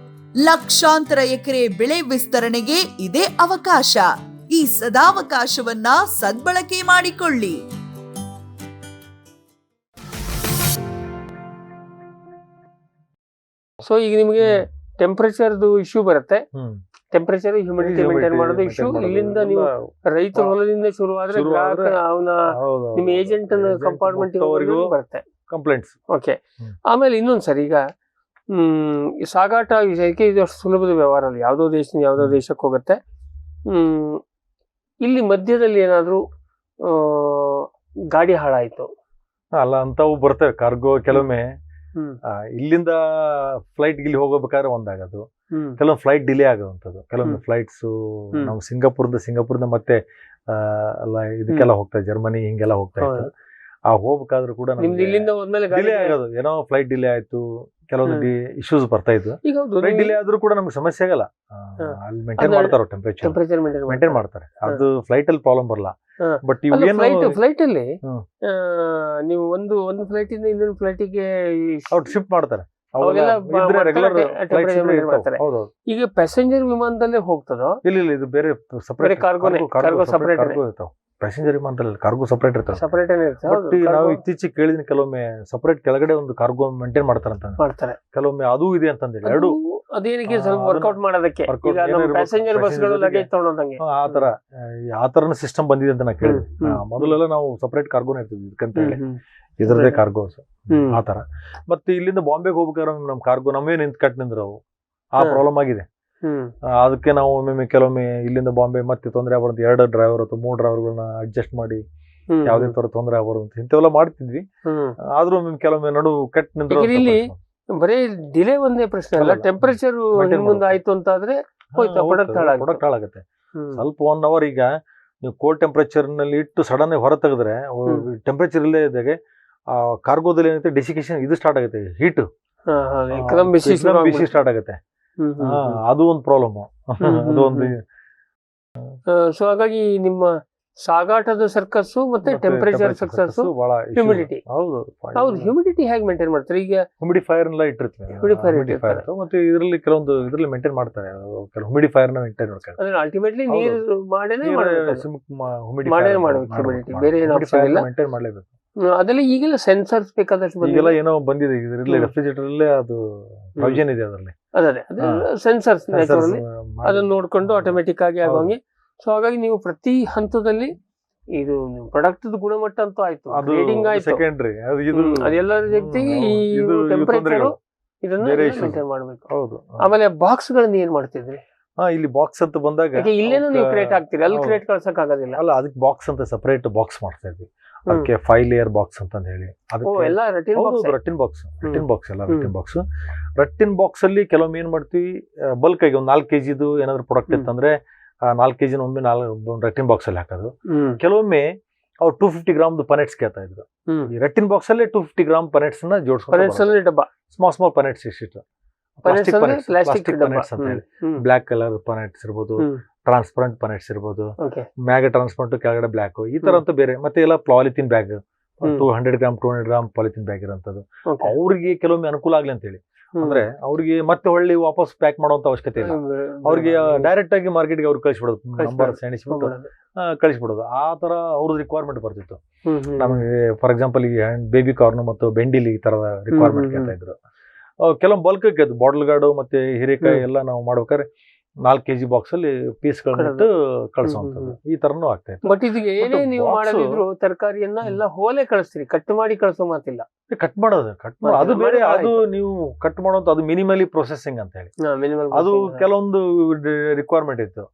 ಲಕ್ಷಾಂತರ ಎಕರೆ ಬೆಳೆ ವಿಸ್ತರಣೆಗೆ ಇದೇ ಅವಕಾಶ. ಈ ಸದಾವಕಾಶವನ್ನ ಸದ್ಬಳಕೆ ಮಾಡಿಕೊಳ್ಳಿ. ಸೊ ಈಗ ನಿಮಗೆ ಟೆಂಪರೇಚರ್ದು ಇಶ್ಯೂ ಬರುತ್ತೆ. ಟೆಂಪರೇಚರ್, ಹ್ಯೂಮಿಡಿಟಿ ಮೇಂಟೈನ್ ಮಾಡೋದು ಇಶ್ಯೂ. ಇಲ್ಲಿಂದ ನೀವು ರೈತರ ಹೊಲದಿಂದ ಶುರು ಆದ್ರೆ ಗ್ರಾಹಕ ಅವನ ನಿಮ್ಮ ಏಜೆಂಟ್ ಕಂಪಾರ್ಟ್ಮೆಂಟ್ ಬರುತ್ತೆ ಕಂಪ್ಲೇಂಟ್ಸ್. ಓಕೆ. ಆಮೇಲೆ ಇನ್ನೊಂದ್ ಸರಿ, ಈಗ ಈ ಸಾಗಾಟ ವಿಷಯಕ್ಕೆ ಇದು ಅಷ್ಟು ಸುಲಭದ ವ್ಯವಹಾರ ಅಲ್ಲ. ಯಾವುದೋ ದೇಶದಿಂದ ಯಾವುದೋ ದೇಶಕ್ಕೆ ಹೋಗುತ್ತೆ. ಇಲ್ಲಿ ಮಧ್ಯದಲ್ಲಿ ಏನಾದ್ರು ಗಾಡಿ ಹಾಳಾಯ್ತು ಅಲ್ಲ ಅಂತವು ಬರ್ತವೆ ಕಾರ್ಗೋ. ಕೆಲವೊಮ್ಮೆ ಇಲ್ಲಿಂದ ಫ್ಲೈಟ್ ಇಲ್ಲಿ ಹೋಗಬೇಕಾದ್ರೆ ಒಂದಾಗದು, ಕೆಲವೊಂದು ಫ್ಲೈಟ್ ಡಿಲೇ ಆಗುವಂಥದ್ದು. ಕೆಲವೊಂದು ಫ್ಲೈಟ್ಸ್ ನಾವು ಸಿಂಗಾಪುರ್ದ ಮತ್ತೆ ಇದಕ್ಕೆಲ್ಲ ಹೋಗ್ತಾ ಜರ್ಮನಿ ಹಿಂಗೆಲ್ಲ ಹೋಗ್ತಾ ಇತ್ತು. ಆ ಹೋಗ್ಬೇಕಾದ್ರೂ ಕೂಡ ಡಿಲೇ ಆಗೋದು, ಏನೋ ಫ್ಲೈಟ್ ಡಿಲೇ ಆಯ್ತು, ಕೆಲವೊಂದು ಇಶ್ಯೂಸ್ ಬರ್ತಾ ಇತ್ತು. ಫ್ಲೈಟ್ ಡಿಲೇ ಆದ್ರೂ ಕೂಡ ನಮ್ಗೆ ಸಮಸ್ಯೆ ಆಗಲ್ಲ. ಅಲ್ಲಿ ಮೇಂಟೈನ್ ಮಾಡ್ತಾರ ಟೆಂಪರೇಚರ್ ಮೇಂಟೈನ್ ಮಾಡ್ತಾರೆ. ಅದು ಫ್ಲೈಟ್ ಅಲ್ಲಿ ಪ್ರಾಬ್ಲಮ್ ಬರಲ್ಲ. ಬಟ್ ಫ್ಲೈಟ್ ಅಲ್ಲಿ ನೀವು ಒಂದು ಫ್ಲೈಟ್ ಇಂದ ಇನ್ನೊಂದು ಫ್ಲೈಟಿಗೆ ಶಿಫ್ಟ್ ಮಾಡ್ತಾರೆ. ಈಗ ಪ್ಯಾಸೆಂಜರ್ ವಿಮಾನದಲ್ಲೇ ಹೋಗ್ತದೋ? ಇಲ್ಲ, ಇದು ಬೇರೆ ಸಪರೇಟ್ ಕಾರ್ಗೋ ಸಪರೇಟ್ ಇರ್ತಾವ. ಪ್ಯಾಸೆಂಜರ್ ವಿಮಾನದಲ್ಲಿ ಕಾರ್ಗೋ ಸಪರೇಟ್ ಇರ್ತಾವೆ. ಸಪರೇಟ್ ನಾವು ಇತ್ತೀಚೆಗೆ ಕೇಳಿದೀನಿ, ಕೆಲವೊಮ್ಮೆ ಸಪರೇಟ್ ಕೆಳಗಡೆ ಒಂದು ಕಾರ್ಗೋ ಮೇಂಟೈನ್ ಮಾಡ್ತಾರೆ. ಕೆಲವೊಮ್ಮೆ ಅದು ಇದೆ ಅಂತಂದ್ರೆ ಎರಡು ಅದೇನಿಗೆ ಸ್ವಲ್ಪ ವರ್ಕೌಟ್ ಮಾಡೋದಕ್ಕೆ ಪ್ಯಾಸೆಂಜರ್ ಬಸ್ಗಳು ಲಗೇಜ್ ತಗೊಂಡಂಗೆ ಆತರನ ಸಿಸ್ಟಮ್ ಬಂದಿದೆ ಅಂತ ನಾ ಕೇಳಿದ್ವಿ. ಮೊದಲೆಲ್ಲ ನಾವು ಸಪರೇಟ್ ಕಾರ್ಗೋನ ಇರ್ತಿದ್ವಿ ಇದಕ್ಕಂತ ಹೇಳಿ, ಇದರದೇ ಕಾರ್ಗೋಸ್ ಆತರ. ಮತ್ತೆ ಇಲ್ಲಿಂದ ಬಾಂಬೆಗೆ ಹೋಗ್ಬೇಕಾದ್ರೆ ನಮ್ ಕಾರ್ಗೋ ನಮ್ಮೇ ನಿಂತ್ಕಟ್ನಿಂದ್ರು ಆ ಪ್ರಾಬ್ಲಮ್ ಆಗಿದೆ. ಅದಕ್ಕೆ ನಾವು ಒಮ್ಮೆ ಕೆಲವೊಮ್ಮೆ ಇಲ್ಲಿಂದ ಬಾಂಬೆ ಮತ್ತೆ ತೊಂದರೆ ಆಗ್ಬಾರ್ದು 2 ಡ್ರೈವರ್ ಅಥವಾ 3 ಡ್ರೈವರ್ಗಳನ್ನ ಅಡ್ಜಸ್ಟ್ ಮಾಡಿ ಯಾವ್ದೇ ತರ ತೊಂದರೆ ಆಗ್ಬಾರ್ದು ಅಂತ ಇಂಥವೆಲ್ಲ ಮಾಡ್ತಿದ್ವಿ. ಆದ್ರೂ ಕೆಲವೊಮ್ಮೆ ನಡು ಕೆಟ್ಟ ನಿಂದ್ರು. ಇಲ್ಲಿ ಬರೀ ಡಿಲೇ ಒಂದೇ ಪ್ರಶ್ನೆ ಅಲ್ಲ, ಟೆಂಪರೇಚರ್ ಮುಂದೆ ಆಯ್ತು ಅಂತ ಆದ್ರೆ ಪ್ರಾಡಕ್ಟ್ ಹಾಳಾಗುತ್ತೆ. ಸ್ವಲ್ಪ 1 ಅವರ್ ಈಗ ನೀವು ಕೋಲ್ಡ್ ಟೆಂಪರೇಚರ್ ನಲ್ಲಿ ಇಟ್ಟು ಸಡನ್ ಹೊರ ತೆಗೆದ್ರೆ ಟೆಂಪರೇಚರ್ ಇಲ್ಲೇ ಇದ್ದಾಗೆ ಕಾರ್ಗೋದಲ್ಲಿ ಏನೈತೆ ಡೆಸಿಕೇಶನ್ ಇದು ಸ್ಟಾರ್ಟ್ ಆಗುತ್ತೆ, ಹೀಟ್ ಬಿಸಿ ಸ್ಟಾರ್ಟ್ ಆಗುತ್ತೆ. ಅದು ಒಂದು ಪ್ರಾಬ್ಲಮ್. ಅದು ಒಂದು. ಸೊ ಹಾಗಾಗಿ ನಿಮ್ಮ ಸಾಗಾಟದ ಸರ್ಕಸ್ ಮತ್ತೆ ಟೆಂಪರೇಚರ್ ಸರ್ಕಸ್, ಹ್ಯೂಮಿಡಿಟಿ. ಹೌದು, ಹ್ಯೂಮಿಡಿಟಿ ಹೇಗೆ ಮೇಂಟೈನ್ ಮಾಡ್ತಾರೆ? ಈಗ ಹ್ಯೂಮಿಡಿಫೈರ್ ಎಲ್ಲ ಇಟ್ಟಿರ್ತೀವಿ. ಮತ್ತೆ ಇದರಲ್ಲಿ ಕೆಲವೊಂದು ಇದರಲ್ಲಿ ಮೇಂಟೈನ್ ಮಾಡ್ತಾರೆ, ಕೆಲವು ಹ್ಯೂಮಿಡಿಫೈರ್ ನ ಮೇಂಟೈನ್ ಮಾಡ್ತಾರೆ. ಅಲ್ಟಿಮೇಟ್ಲಿ ನೀರು ಮಾಡೇನೆ ಮಾಡ್ಬೇಕು. ಬೇರೆ ಏನು ಆಪ್ಷನ್ ಇಲ್ಲ, ಮೇಂಟೈನ್ ಮಾಡಲೇಬೇಕು. ಅದರಲ್ಲಿ ಈಗೆಲ್ಲ ಸೆನ್ಸರ್ಸ್ ಬೇಕಾದಷ್ಟು ಈಗೆಲ್ಲ ಏನೋ ಬಂದಿದೆ. ಇದರಲ್ಲಿ ರೆಫ್ರಿಜರೇಟರ್ ಅಲ್ಲೇ ಅದು ಪ್ರೊವಿಷನ್ ಇದೆ. ಅದರಲ್ಲಿ ಸೆನ್ಸರ್ಸ್ ಅದನ್ನ ನೋಡ್ಕೊಂಡು ಆಟೋಮೆಟಿಕ್ ಆಗಿ ಆಗೋಂಗೆ. ಸೊ ಹಾಗಾಗಿ ನೀವು ಪ್ರತಿ ಹಂತದಲ್ಲಿ ಇದು ಪ್ರಾಡಕ್ಟ್ ಗುಣಮಟ್ಟ ಅಂತೂ ಆಯ್ತು, ಗ್ರೇಡಿಂಗ್ ಆಯ್ತು, ಅದೆಲ್ಲರ ಜೊತೆಗೆ ಈ ಟೆಂಪರೇಚರ್ ಇದನ್ನ ಮೇಂಟೈನ್ ಮಾಡ್ಬೇಕು. ಹೌದು. ಆಮೇಲೆ ಬಾಕ್ಸ್ ಗಳನ್ನ ಏನ್ ಮಾಡ್ತಿದ್ರಿ? ಇಲ್ಲಿ ಬಾಕ್ಸ್ ಅಂತ ಬಂದಾಗ ಇಲ್ಲೇನೋ ನೀವು ಕ್ರೇಟ್ ಹಾಕ್ತೀರಿ, ಅಲ್ಲಿ ಕ್ರೇಟ್ ಕಳ್ಸಕ್ ಆಗೋದಿಲ್ಲ ಅಲ್ಲ. ಅದಕ್ಕೆ ಬಾಕ್ಸ್ ಅಂತ ಸಪರೇಟ್ ಬಾಕ್ಸ್ ಮಾಡ್ತಾ ಇದ್ವಿ. ಅದಕ್ಕೆ 5 ಲೇಯರ್ ಬಾಕ್ಸ್ ಅಂತ ಹೇಳಿ ರಟ್ಟಿನ್ ಬಾಕ್ಸ್ ಅಲ್ಲಿ ಕೆಲವೊಮ್ಮೆ ಏನ್ ಮಾಡ್ತೀವಿ, ಬಲ್ಕ್ ಆಗಿ ಒಂದು 4 kg ಏನಾದ್ರು ಪ್ರಾಡಕ್ಟ್ ಇತ್ತಂದ್ರೆ 4 kg ಒಮ್ಮೆ ರಟ್ಟಿನ್ ಬಾಕ್ಸ್ ಅಲ್ಲಿ ಹಾಕೋದು. ಕೆಲವೊಮ್ಮೆ ಅವ್ರು 250 ಗ್ರಾಮ್ ಪನೆಟ್ಸ್ ಕೇಳ್ತಾ ಇದ್ರು. ಈ ರಟ್ಟಿನ್ ಬಾಕ್ಸ್ ಅಲ್ಲಿ 250 ಗ್ರಾಮ್ ಪನೆಟ್ಸ್ ನ ಜೋಡಿಸ್ಕೊಂಡು ಸ್ಮಾಲ್ ಪನೆಟ್ಸ್ ಇಷ್ಟಿತ್ತು. ಪ್ಲಾಸ್ಟಿಕ್ ಪನೆಟ್ಸ್ ಅಂತ ಹೇಳಿ ಬ್ಲಾಕ್ ಕಲರ್ ಪನೆಟ್ಸ್ ಇರ್ಬೋದು, ಟ್ರಾನ್ಸ್ಪರೆಂಟ್ ಪನೆಟ್ಸ್ ಇರ್ಬೋದು, ಮ್ಯಾಗ ಟ್ರಾನ್ಸ್ಪರೆಂಟ್ ಕೆಳಗಡೆ ಬ್ಲಾಕ್, ಈ ತರ ಅಂತ ಬೇರೆ. ಮತ್ತೆ ಎಲ್ಲ polythene bag 200 gram 200 gram polythene bag ಇರೋಂಥದ್ದು. ಅವ್ರಿಗೆ ಕೆಲವೊಮ್ಮೆ ಅನುಕೂಲ ಆಗ್ಲಿ ಅಂತ ಹೇಳಿ, ಅಂದ್ರೆ ಅವ್ರಿಗೆ ಮತ್ತೆ ಹೊಳ್ಳಿ ವಾಪಸ್ ಪ್ಯಾಕ್ ಮಾಡುವಂತ ಅವಶ್ಯಕತೆ ಇಲ್ಲ. ಅವ್ರಿಗೆ ಡೈರೆಕ್ಟ್ ಆಗಿ ಮಾರ್ಕೆಟ್ಗೆ ಅವ್ರು ಕಳಿಸ್ಬಿಡೋದು, ನಂಬರ್ ಸೆಣಿಸ್ಬಿಟ್ಟು ಕಳಿಸ್ಬಿಡೋದು. ಆ ತರ ಅವ್ರದ್ದು ರಿಕ್ವೈರ್ಮೆಂಟ್ ಬರ್ತಿತ್ತು ನಮಗೆ. ಫಾರ್ ಎಕ್ಸಾಂಪಲ್ ಈ ಬೇಬಿ ಕಾರ್ನ್ ಮತ್ತು ಬೆಂಡಿಲಿ ಈ ತರದ ರಿಕ್ವೈರ್ಮೆಂಟ್ ಕೇಳ್ತಾ ಇದ್ರು. ಕೆಲವೊಂದು ಬಲ್ಕ್ ಬಾಟಲ್ ಗಾರ್ಡು ಮತ್ತೆ ಹೀರೆಕಾಯಿ ಎಲ್ಲ ನಾವು ಮಾಡ್ಬೇಕಾದ್ರೆ 4 kg ಬಾಕ್ಸ್ ಅಲ್ಲಿ ಪೀಸ್ಗಳನ್ನಿಟ್ಟು ಕಳ್ಸುವಂಥದ್ದು, ಈ ತರನು ಆಗ್ತಾ ಇತ್ತು. ಬಟ್ ಇದಕ್ಕೆ ಏನೇ ನೀವು ಮಾಡೋದಿದ್ರು ತರಕಾರಿಯನ್ನ ಎಲ್ಲ ಹೋಲೆ ಕಳಿಸ್ತೀರಿ, ಕಟ್ ಮಾಡಿ ಕಳಿಸೋ ಮಾತಿಲ್ಲ. ಕಟ್ ಮಾಡೋದು ಅದು ಬೇರೆ. ಅದು ನೀವು ಕಟ್ ಮಾಡೋದು ಅದು ಮಿನಿಮಲಿ ಪ್ರೊಸೆಸಿಂಗ್ ಅಂತ ಹೇಳಿ, ಅದು ಕೆಲವೊಂದು ರಿಕ್ವೈರ್ಮೆಂಟ್ ಇತ್ತು.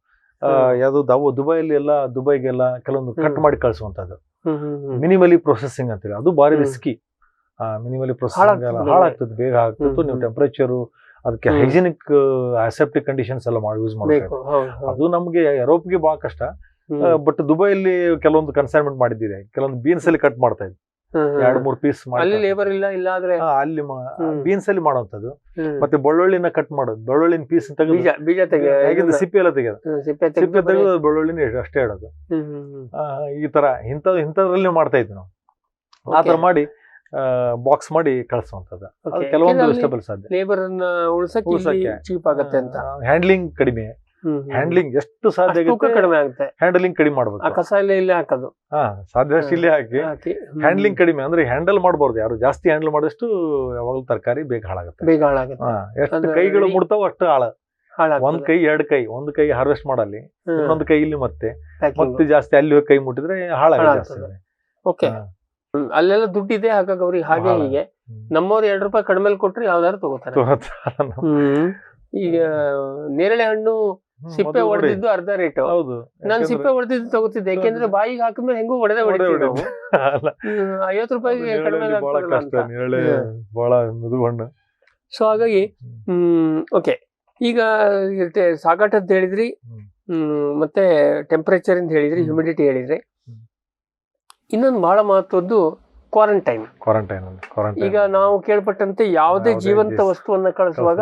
ಯಾವ್ದು ದುಬೈಗೆಲ್ಲ ಕೆಲವೊಂದು ಕಟ್ ಮಾಡಿ ಕಳಿಸುವಂತದ್ದು ಮಿನಿಮಲಿ ಪ್ರೊಸೆಸಿಂಗ್ ಅಂತ ಹೇಳಿ, ಅದು ಬಾರಿ ರಿಸ್ಕಿ. ಮಿನಿಮಲಿ ಪ್ರೊಸೆಸಿಂಗ್ ಎಲ್ಲ ಹಾಳಾಗ್ತದೆ, ಬೇಗ ಆಗ್ತದೆ. ನೀವು ಟೆಂಪರೇಚರು ಅದಕ್ಕೆ ಹೈಜಿನಿಕ್ ಅಸೆಪ್ಟಿಕ್ ಕಂಡೀಷನ್ಸ್ ಎಲ್ಲ ಮಾಡಿ ಯೂಸ್ ಮಾಡಬೇಕು. ಅದು ನಮ್ಗೆ ಯುರೋಪ್ಗೆ ಬಹಳ ಕಷ್ಟ. ಬಟ್ ದುಬೈಲಿ ಕೆಲವೊಂದು ಕನ್ಸೈನ್ಮೆಂಟ್ ಮಾಡಿದ್ದೀರಿ, ಕೆಲವೊಂದು ಬೀನ್ಸ್ ಅಲ್ಲಿ ಕಟ್ ಮಾಡ್ತಾ ಇದ್ವಿ, 2-3 ಪೀಸ್ ಅಲ್ಲಿ ಲೇಬರ್ ಇಲ್ಲ, ಇಲ್ಲ ಆದ್ರೆ ಅಲ್ಲಿ ಬೀನ್ಸ್ ಅಲ್ಲಿ ಮಾಡುವಂತದ್ದು. ಮತ್ತೆ ಬೆಳ್ಳುಳ್ಳಿನ ಕಟ್ ಮಾಡೋದು, ಬೆಳ್ಳುಳ್ಳಿನ ಪೀಸ್ ತೆಗೆದು ಬೀಜ ತೆಗೆದು ಸಿಪ್ಪೆ ಎಲ್ಲ ತೆಗೆದು ಸಿಪ್ಪೆ ತೆಗೆದು ಬೆಳ್ಳುಳ್ಳಿನ ಅಷ್ಟೇ ಇಡೋದು. ಈ ತರ ಇಂಥದ್ರಲ್ಲಿ ಮಾಡ್ತಾ ಇದ್ವಿ ನಾವು. ಆ ತರ ಮಾಡಿ ಬಾಕ್ಸ್ ಮಾಡಿ ಕಳಿಸುವಂತದ್ದು. ಕೆಲವೊಂದು ವೆಜಿಟೇಬಲ್ಸ್ ಸಾಧ್ಯ, ಲೇಬರ್ ಅನ್ನ ಉಳಿಸಕ್ಕೆ ಚೀಪ್ ಆಗುತ್ತೆ ಅಂತ. ಹ್ಯಾಂಡ್ಲಿಂಗ್ ಕಡಿಮೆ, ಹ್ಯಾಂಡ್ಲಿಂಗ್ ಎಷ್ಟು ಸಾಧ್ಯ ಆಗುತ್ತೆ ಕಡಿಮೆ ಆಗುತ್ತೆ, ಹ್ಯಾಂಡ್ಲಿಂಗ್ ಕಡಿಮೆ ಮಾಡ್ಬೇಕು. ಕಸ ಇಲ್ಲೇ ಹಾಕೋದು, ಸಾಧ್ಯಷ್ಟು ಇಲ್ಲೇ ಹಾಕಿ ಹ್ಯಾಂಡ್ಲಿಂಗ್ ಕಡಿಮೆ ಅಂದ್ರೆ ಹ್ಯಾಂಡಲ್ ಮಾಡಬಾರ್ದು. ಯಾರು ಜಾಸ್ತಿ ಹ್ಯಾಂಡಲ್ ಮಾಡಿದಷ್ಟು ಯಾವಾಗಲೂ ತರಕಾರಿ ಬೇಗ ಹಾಳಾಗುತ್ತೆ. ಎಷ್ಟು ಕೈಗಳು ಮುಡ್ತಾವ ಅಷ್ಟು ಒಂದ್ ಕೈ 2 ಕೈ, ಒಂದು ಕೈ ಹಾರ್ವೆಸ್ಟ್ ಮಾಡಲ್ಲಿ, ಇನ್ನೊಂದು ಕೈ ಇಲ್ಲಿ ಮತ್ತೆ ಜಾಸ್ತಿ ಅಲ್ಲಿ ಕೈ ಮುಟ್ಟಿದ್ರೆ ಹಾಳಾಗುತ್ತೆ. ಓಕೆ, ಅಲ್ಲೆಲ್ಲ ದುಡ್ಡಿದೆ, ಹಾಗಾಗಿ ಅವ್ರಿಗೆ ಹಾಗೆ ಹೀಗೆ. ನಮ್ಮವ್ರು 2 ರೂಪಾಯಿ ಕಡಿಮೆ ಕೊಟ್ರೆ ಯಾವ್ದಾದ್ರು ತಗೋತಾರೆ. ಈಗ ನೇರಳೆ ಹಣ್ಣು ಸಿಪ್ಪೆ ಹೊಡೆದಿದ್ದು ಅರ್ಧ ರೇಟ್, ನಾನು ಸಿಪ್ಪೆ ಹೊಡೆದಿದ್ದು ತಗೋತಿದ್ದೆ, ಯಾಕೆಂದ್ರೆ ಬಾಯಿಗೆ ಹಾಕಿದ್ಮೇಲೆ ಹೆಂಗೂ ಹೊಡೆದೇ ಹೊಡಿತೀವಿ ನಾವು. 50 ರೂಪಾಯಿಗೆ ಕಡಿಮೆ ಸೊ ಹಾಗಾಗಿ ಓಕೆ. ಈಗ ಸಾಗಾಟ ಅಂತ ಹೇಳಿದ್ರಿ, ಮತ್ತೆ ಟೆಂಪರೇಚರ್ ಅಂತ ಹೇಳಿದ್ರಿ, ಹ್ಯೂಮಿಡಿಟಿ ಹೇಳಿದ್ರಿ. ಇನ್ನೊಂದು ಬಹಳ ಮಹತ್ವದ್ದು ಕ್ವಾರಂಟೈನ್. ಈಗ ನಾವು ಕೇಳ್ಪಟ್ಟಂತೆ ಯಾವುದೇ ಜೀವಂತ ವಸ್ತುವನ್ನ ಕಳಿಸುವಾಗ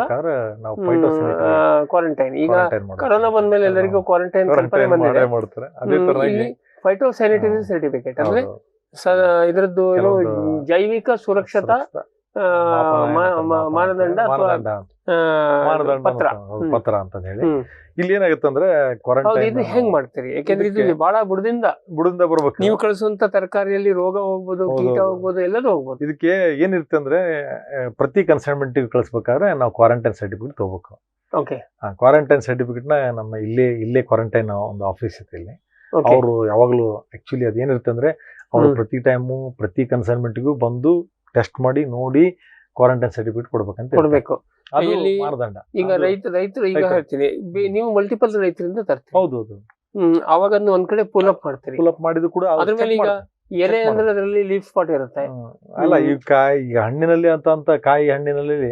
ಕ್ವಾರಂಟೈನ್. ಈಗ ಕೊರೋನಾ ಬಂದ್ಮೇಲೆ ಎಲ್ಲರಿಗೂ ಕ್ವಾರಂಟೈನ್ ಕಲ್ಪನೆ ಬಂದಿದೆ. ಇಲ್ಲಿ ಫೈಟೋಸ್ಯಾನಿಟರಿ ಸರ್ಟಿಫಿಕೇಟ್ ಅಂದ್ರೆ ಇದರದ್ದು ಏನು ಜೈವಿಕ ಸುರಕ್ಷತಾ ಮಾನದಂಡ ಪತ್ರ ಅಂತ ಹೇಳಿ. ಇಲ್ಲಿ ಏನಾಗುತ್ತೆ ಅಂದ್ರೆ ಕ್ವಾರಂಟೈನ್ ಹೆಂಗ್ ಮಾಡ್ತೀರಿ? ಯಾಕೆಂದ್ರೆ ಇದು ಬಹಳ ಬುಡದಿಂದ ಬರ್ಬೇಕು. ನೀವು ಕಳಿಸುವಂತ ತರಕಾರಿಯಲ್ಲಿ ರೋಗ ಹೋಗ್ಬೋದು, ಕೀಟ ಹೋಗ್ಬೋದು, ಎಲ್ಲದೂ ಹೋಗ್ಬೋದು. ಇದಕ್ಕೆ ಏನಿರುತ್ತೆ ಅಂದ್ರೆ ಪ್ರತಿ ಕನ್ಸೈನ್ಮೆಂಟ್ ಕಳಿಸ್ಬೇಕಾದ್ರೆ ನಾವು ಕ್ವಾರಂಟೈನ್ ಸರ್ಟಿಫಿಕೇಟ್ ತಗೋಬೇಕು. ಓಕೆ, ಕ್ವಾರಂಟೈನ್ ಸರ್ಟಿಫಿಕೇಟ್ ನ ನಮ್ಮ ಇಲ್ಲೇ ಕ್ವಾರಂಟೈನ್ ಒಂದು ಆಫೀಸ್ ಇತ್ತು ಇಲ್ಲಿ. ಅವರು ಯಾವಾಗ್ಲೂ ಆಕ್ಚುಲಿ ಅದೇನಿರುತ್ತೆ ಅಂದ್ರೆ ಅವರು ಪ್ರತಿ ಟೈಮು ಪ್ರತಿ ಕನ್ಸೈನ್ಮೆಂಟ್ಗೂ ಬಂದು ಟೆಸ್ಟ್ ಮಾಡಿ ನೋಡಿ ಕ್ವಾರಂಟೈನ್ ಸರ್ಟಿಫಿಕೇಟ್ ಕೊಡ್ಬೇಕು. ಮಾನದಂಡ. ಈಗ ರೈತರು ಈಗ ಹೇಳ್ತೀನಿ, ನೀವು ಮಲ್ಟಿಪಲ್ ರೈತರಿಂದ ತರ್ತೀರಿ. ಹೌದು. ಅವಾಗ ಒಂದ್ ಕಡೆ ಪುಲ್ ಅಪ್ ಮಾಡ್ತೀರಿ. ಪುಲ್ ಅಪ್ ಮಾಡಿದ್ರು ಕೂಡ ಅದ್ರ ಮೇಲೆ ಈಗ ಎಲೆ ಅಂದ್ರೆ ಅದರಲ್ಲಿ ಲೀಫ್ ಸ್ಪಾಟ್ ಇರುತ್ತೆ. ಅಲ್ಲ, ಈಗ ಹಣ್ಣಿನಲ್ಲಿ ಅಂತ ಕಾಯಿ ಹಣ್ಣಿನಲ್ಲಿ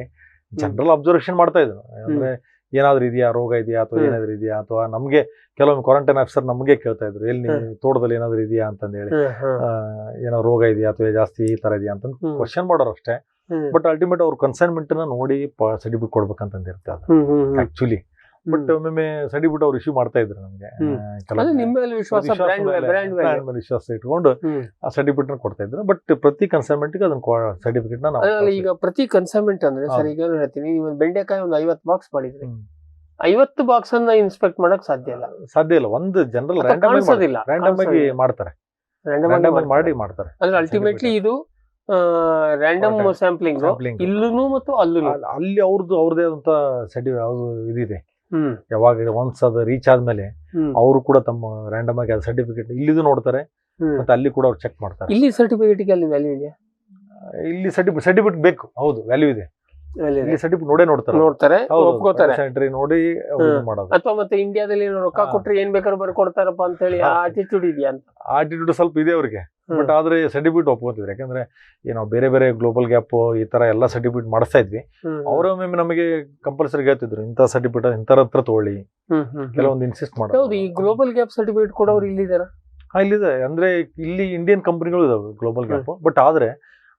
ಜನರಲ್ ಅಬ್ಸರ್ವೇಷನ್ ಮಾಡ್ತಾ ಇದ್ರು. ಅಂದ್ರೆ ಏನಾದ್ರು ಇದೆಯಾ, ರೋಗ ಇದೆಯಾ ಅಥವಾ ಏನಾದ್ರು ಇದೆಯಾ, ಅಥವಾ ನಮ್ಗೆ ಕೆಲವೊಮ್ಮೆ ಕ್ವಾರಂಟೈನ್ ಆಫೀಸರ್ ನಮ್ಗೆ ಕೇಳ್ತಾ ಇದ್ರು, ಎಲ್ಲಿ ತೋಟದಲ್ಲಿ ಏನಾದ್ರು ಇದೆಯಾ ಅಂತಂದ ಹೇಳಿ, ಏನೋ ರೋಗ ಇದೆಯಾ ಅಥವಾ ಜಾಸ್ತಿ ಈ ತರ ಇದೆಯಾ ಅಂತ ಕ್ವಶನ್ ಮಾಡೋರು ಅಷ್ಟೇ. ಬಟ್ ಅಲ್ಟಿಮೇಟ್ ಅವ್ರ ಕನ್ಸೈನ್ಮೆಂಟ್ ನ ನೋಡಿ ಸರ್ಟಿಫಿಕೇಟ್ ಕೊಡ್ಬೇಕಂತಂದಿರುತ್ತೆ ಅದು ಆಕ್ಚುಲಿ. ಬಟ್ ಒಮ್ಮೆ ಸರ್ಟಿಫಿಕೇಟ್ ಅವ್ರು ಇಶ್ಯೂ ಮಾಡ್ತಾ ಇದ್ರು ನಮ್ಗೆ. ವಿಶ್ವಾಸ ಇಟ್ಕೊಂಡು ಆ ಸರ್ಟಿಫಿಕೇಟ್ ಕೊಡ್ತಾ ಇದ್ರು. ಬಟ್ ಪ್ರತಿ ಕನ್ಸೈನ್ಮೆಂಟ್ ಅದನ್ನ ಸರ್ಟಿಫಿಕೇಟ್ ನಾವು ಈಗ ಪ್ರತಿ ಕನ್ಸೈನ್ಮೆಂಟ್ ಅಂದ್ರೆ ಸರ್, ಈಗ ಹೇಳ್ತೀನಿ, ನೀವು ಬೆಂಡೆಕಾಯಿ ಒಂದು 50 ಬಾಕ್ಸ್ ಮಾಡಿದ್ರಿ, 50 ಬಾಕ್ಸ್ ಅನ್ನ ಇನ್ಸ್ಪೆಕ್ಟ್ ಮಾಡಕ್ ಸಾಧ್ಯ ಇಲ್ಲ. ಒಂದು ಜನರಲ್ ರ್ಯಾಂಡಮ್ ಆಗಿ ಮಾಡ್ತಾರೆ, ಮಾಡಿ ಮಾಡ್ತಾರೆ. ಅಂದ್ರೆ ಅಲ್ಟಿಮೇಟ್ಲಿ ಇದು ರ್ಯಾಂಡಮ್ ಸ್ಯಾಂಪ್ಲಿಂಗ್ ಇಲ್ಲೂ ಮತ್ತು ಅಲ್ಲಿ ಅವ್ರದೇ ಆದಂತ ಇದಿದೆ. ಯಾವಾಗ ಒನ್ಸ್ ಅದು ರೀಚ್ ಆದ್ಮೇಲೆ ಅವರು ಕೂಡ ತಮ್ಮ ರ್ಯಾಂಡಮ್ ಆಗಿ ಸರ್ಟಿಫಿಕೇಟ್ ಇಲ್ಲಿದು ನೋಡ್ತಾರೆ, ಮತ್ತೆ ಅಲ್ಲಿ ಕೂಡ ಅವ್ರು ಚೆಕ್ ಮಾಡ್ತಾರೆ. ಇಲ್ಲಿ ಸರ್ಟಿಫಿಕೇಟ್ ಅಲ್ಲಿ ವ್ಯಾಲ್ಯೂ ಇದೆಯಾ? ಇಲ್ಲಿ ಸರ್ಟಿಫಿಕೇಟ್ ಬೇಕು, ಹೌದು, ವ್ಯಾಲ್ಯೂ ಇದೆ. ಸರ್ಟಿಫಿಕೇಟ್ ನೋಡ್ತಾರೆ, ಒಪ್ಕೋತಾರೆ, ನೋಡಿ ಮಾಡೋದು. ಅಥವಾ ಮತ್ತೆ ಇಂಡಿಯಾದಲ್ಲಿ ರೊಕ್ಕ ಕೊಟ್ರೆ ಏನ್ ಬೇಕಾದ್ರೂ ಬರ್ಕೊಡ್ತಾರಪ್ಪ ಅಂತ ಹೇಳಿ ಆಟಿಟ್ಯೂಡ್ ಇದೆಯಾ ಅಂತ? ಆಟಿಟ್ಯೂಡ್ ಸ್ವಲ್ಪ ಇದೆ ಅವ್ರಿಗೆ. ಬಟ್ ಆದ್ರೆ ಸರ್ಟಿಫಿಕೇಟ್ ಒಪ್ಕೋತಿದ್ರು. ಯಾಕಂದ್ರೆ ನಾವು ಬೇರೆ ಗ್ಲೋಬಲ್ ಗ್ಯಾಪ್ ಈ ತರ ಎಲ್ಲಾ ಸರ್ಟಿಫಿಕೇಟ್ ಮಾಡಿಸ್ತಾ ಇದ್ವಿ. ಅವರೊಮ್ಮೆ ನಮಗೆ ಕಂಪಲ್ಸರಿ ಹೇಳ್ತಿದ್ರು, ಇಂಥ ಸರ್ಟಿಫಿಕೇಟ್ ಇಂತರ ಹತ್ರ ತಗೊಳ್ಳಿ, ಕೆಲವೊಂದು ಇನ್ಸಿಸ್ಟ್ ಮಾಡೋದು. ಹೌದು, ಈ ಗ್ಲೋಬಲ್ ಗ್ಯಾಪ್ ಸರ್ಟಿಫಿಕೇಟ್ ಕೊಡೋರು ಇಲ್ಲಿದಾರ? ಇಲ್ಲಿದೆ. ಅಂದ್ರೆ ಇಲ್ಲಿ ಇಂಡಿಯನ್ ಕಂಪನಿಗಳು ಇದಾವೆ ಗ್ಲೋಬಲ್ ಗ್ಯಾಪ್. ಬಟ್ ಆದ್ರೆ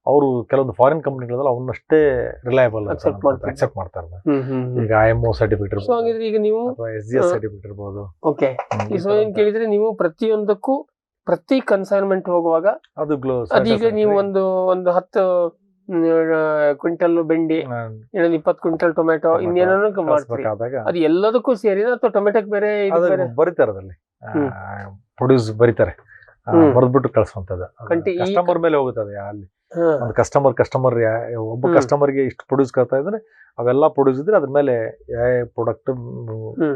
ಅವರು ಕೆಲವೊಂದು ಫಾರಿನ್ ಕಂಪನಿಗಳಲ್ಲ ಅವನ್ನಷ್ಟೇ ರಿಲಯಬಲ್ ಅಕ್ಸೆಪ್ಟ್ ಮಾಡ್ತಾರೆ. ಈಗ IMO ಸರ್ಟಿಫಿಕೇಟ್ ಇರ್ಬೋದು, ಈಗ ನೀವು SGS ಸರ್ಟಿಫಿಕೇಟ್ ಇರ್ಬೋದು. ಓಕೆ, ಏನ್ ಕೇಳಿದ್ರೆ ನೀವು ಪ್ರತಿಯೊಂದಕ್ಕೂ ಪ್ರತಿ ಕನ್ಸೈನ್ಮೆಂಟ್ ಹೋಗುವಾಗ ಅದೀಗ ನೀವು ಒಂದು 10 ಕ್ವಿಂಟಲ್ ಬೆಂಡಿ, 20 ಕ್ವಿಂಟಲ್ ಟೊಮೆಟೊ, ಇನ್ನೇನೋ ಮಾಡ್ತೀರಿ. ಅದು ಎಲ್ಲದಕ್ಕೂ ಸೇರಿ ಅಥವಾ ಟೊಮೆಟೊಕ್ ಬೇರೆ ಬರೀತಾರೆ, ಅದ್ರಲ್ಲಿ ಪ್ರೊಡ್ಯೂಸ್ ಬರೀತಾರೆ, ಬರೆದ್ಬಿಟ್ಟು ಕಳ್ಸುವಂತದ್ದು ಕಸ್ಟಮರ್ ಮೇಲೆ ಹೋಗುತ್ತದೆ. ಅಲ್ಲಿ ಒಂದು ಕಸ್ಟಮರ್ ಒಬ್ಬ ಕಸ್ಟಮರ್ಗೆ ಇಷ್ಟು ಪ್ರೊಡ್ಯೂಸ್ ಕಳ್ತಾ ಇದ್ರೆ ಅವೆಲ್ಲ ಪ್ರೊಡ್ಯೂಸ್ ಇದ್ರೆ ಅದ್ರ ಮೇಲೆ ಯಾವ ಪ್ರಾಡಕ್ಟ್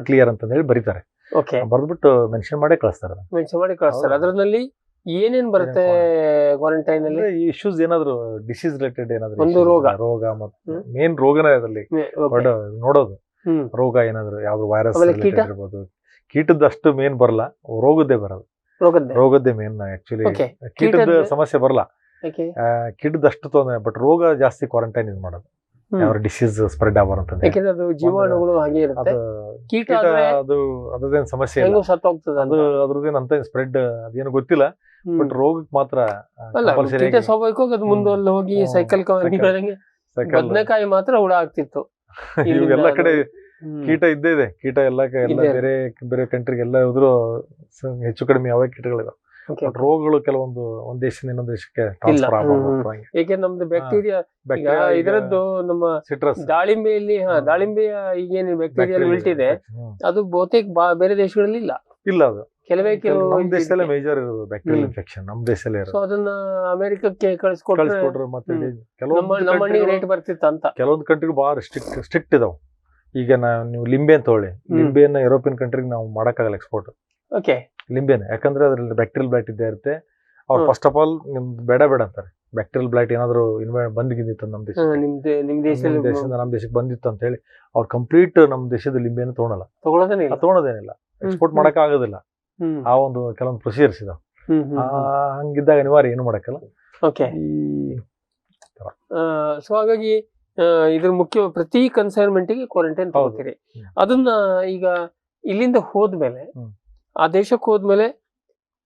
ಕ್ಲಿಯರ್ ಅಂತ ಹೇಳಿ ಬರೀತಾರೆ. ಬರ್ದ್ಬಿಟ್ಟು ಮೆನ್ಷನ್ ಮಾಡಿ ಕಳಿಸ್ತಾರೆ. ಅದ್ರಲ್ಲಿ ಏನೇನ್ ಬರುತ್ತೆ ಕ್ವಾರಂಟೈನ್ ಅಲ್ಲಿ? ಇಶ್ಯೂಸ್ ಏನಾದ್ರು ಡಿಸೀಸ್ ರಿಲೇಟೆಡ್ ಏನಾದ್ರು ಒಂದು ರೋಗ ಮತ್ತೆ ಮೇನ್ ರೋಗನೇ ಅದರಲ್ಲಿ ನೋಡೋದು. ರೋಗ ಏನಾದ್ರು ಯಾವ್ದು ವೈರಸ್ ಇರ್ಬೋದು. ಕೀಟದ ಅಷ್ಟು ಮೇನ್ ಬರಲ್ಲ, ರೋಗದ್ದೇ ಬರೋದು. ರೋಗದ್ದೇ ಮೇನ್ ಆಕ್ಚುಲಿ. ಕೀಟದ ಸಮಸ್ಯೆ ಬರಲ್ಲ. ಯಾಕೆ ಕೀಟದಷ್ಟು ತೊಂದರೆ, ಬಟ್ ರೋಗ ಜಾಸ್ತಿ ಕ್ವಾರಂಟೈನ್ ಇದು ಮಾಡೋದು, ಯಾವ ಡಿಸೀಸ್ ಸ್ಪ್ರೆಡ್ ಆಗಬಾರಂತ. ಯಾಕಂದ್ರೆ ಅದು ಜೀವಾಣುಗಳು ಹಾಗೆ ಇರುತ್ತೆ. ಕೀಟ ಅದು ಅದ್ರದ್ದೇನು ಸಮಸ್ಯೆ ಇಲ್ಲ, ಹೆಂಗೋ ಸತ್ತೋಗ್ತದೆ ಅದು ಅದ್ರದ್ದೇನು ಅಂತ ಸ್ಪ್ರೆಡ್ ಅದೇನು ಗೊತ್ತಿಲ್ಲ, ಬಟ್ ರೋಗಕ್ಕೆ ಮಾತ್ರ ಅಲ್ಲ ಕೀಟ ಸ್ವಾಭಾವಿಕವಾಗಿ ಅದು ಮುಂದೆ ಹೋಗಿ ಸೈಕಲ್ ಬದನೆಕಾಯಿ ಮಾತ್ರ ಹುಳ ಆಗ್ತಿತ್ತು. ಎಲ್ಲ ಕಡೆ ಕೀಟ ಇದ್ದೇ ಇದೆ, ಕೀಟ ಎಲ್ಲ ಬೇರೆ ಬೇರೆ ಕಂಟ್ರಿಗೆ ಎಲ್ಲ ಹೋದ್ರು ಹೆಚ್ಚು ಕಡಿಮೆ ಯಾವ ಕೀಟಗಳಿದಾವೆ. ರೋಗಗಳು ಕೆಲವೊಂದು ಒಂದ್ ದೇಶದಿಂದ ಇನ್ನೊಂದು ದೇಶಕ್ಕೆ ಟ್ರಾನ್ಸ್ಫರ್ ಆಗಬಹುದು. ಏಕೆ ನಮ್ದು ಬ್ಯಾಕ್ಟೀರಿಯಾ ಇದರದ್ದು ನಮ್ಮ ಸಿಟ್ರಸ್ ದಾಳಿಂಬೆಯಲ್ಲಿ ದಾಳಿಂಬೆಯ ಈಗೇನು ಬ್ಯಾಕ್ಟೀರಿಯಾ ವಿಲ್ಟಿದೆ ಅದು ಬಹುತೇಕ ಬೇರೆ ದೇಶಗಳಲ್ಲಿ ಇಲ್ಲ. ಅದು ಕೆಲವು ನಮ್ಮ ದೇಶದಲ್ಲೇ ಮೇಜರ್ ಇರೋದು ಬ್ಯಾಕ್ಟೀರಿಯಲ್ ಇನ್ಫೆಕ್ಷನ್ ನಮ್ಮ ದೇಶದಲ್ಲೇ ಇರೋದು. ಸೊ ಅದನ್ನ ಅಮೆರಿಕಕ್ಕೆ ಕಳಿಸ್ಕೊಟ್ರೆ ಮತ್ತೆ ನಮ್ಮ ಮಣ್ಣಿಗೆ ರೇಟ್ ಬರ್ತಿತ್ತ ಅಂತ. ಕೆಲವೊಂದು ಕಂಟ್ರಿಗೆ ಬಹಳ ಸ್ಟ್ರಿಕ್ಟ್ ಇದಾವೆ. ಈಗ ನೀವು ಲಿಂಬೆ ಅಂತ ತೊಗೊಳ್ಳಿ, ಲಿಂಬೆಯನ್ನ ಯುರೋಪಿಯನ್ ಕಂಟ್ರಿಗೆ ನಾವು ಮಾಡಕ್ಕಾಗಲ್ಲ ಎಕ್ಸ್ಪೋರ್ಟ್ ಲಿಂಬೆನ, ಯಾಕಂದ್ರೆ ಅದ್ರಲ್ಲಿ ಬ್ಯಾಕ್ಟೀರಿಯಲ್ ಬ್ಲೈಟ್ ಇದ್ದೇ ಇರುತ್ತೆ. ಅವ್ರು ಫಸ್ಟ್ ಆಫ್ ಆಲ್ ನಿಮ್ದು ಬೇಡ ಅಂತ ಬ್ಯಾಕ್ಟೀರಿಯಲ್ ಬ್ಲೈಟ್ ಏನಾದ್ರು ಬಂದಿತ್ತು ನಮ್ಮ ದೇಶದಿಂದ ನಮ್ಮ ದೇಶಕ್ಕೆ ಬಂದಿತ್ತು ಅಂತ ಹೇಳಿ ಅವ್ರು ಕಂಪ್ಲೀಟ್ ನಮ್ಮ ದೇಶದ ಲಿಂಬೆಯನ್ನು ತಗೊಳೋದೇನಿಲ್ಲ, ಎಕ್ಸ್ಪೋರ್ಟ್ ಮಾಡಕ್ ಆಗೋದಿಲ್ಲ. ಆ ಒಂದು ಕೆಲವೊಂದು ಪ್ರೊಸೀಜರ್ಸ್ ಇದಾವೆ. ಹಂಗಿದ್ದಾಗ ಅನಿವಾರ್ಯ ಏನು ಮಾಡಕ್ಕಲ್ಲ. ಸೊ ಹಾಗಾಗಿ ಇದ್ರ ಮುಖ್ಯ ಪ್ರತಿ ಕನ್ಸೈನ್ಮೆಂಟ್ ಗೆ ಕ್ವಾರಂಟೈನ್ ತಗೋತೀರಿ. ಅದನ್ನ ಈಗ ಇಲ್ಲಿಂದ ಹೋದ್ಮೇಲೆ ಆ ದೇಶಕ್ಕೆ ಹೋದ್ಮೇಲೆ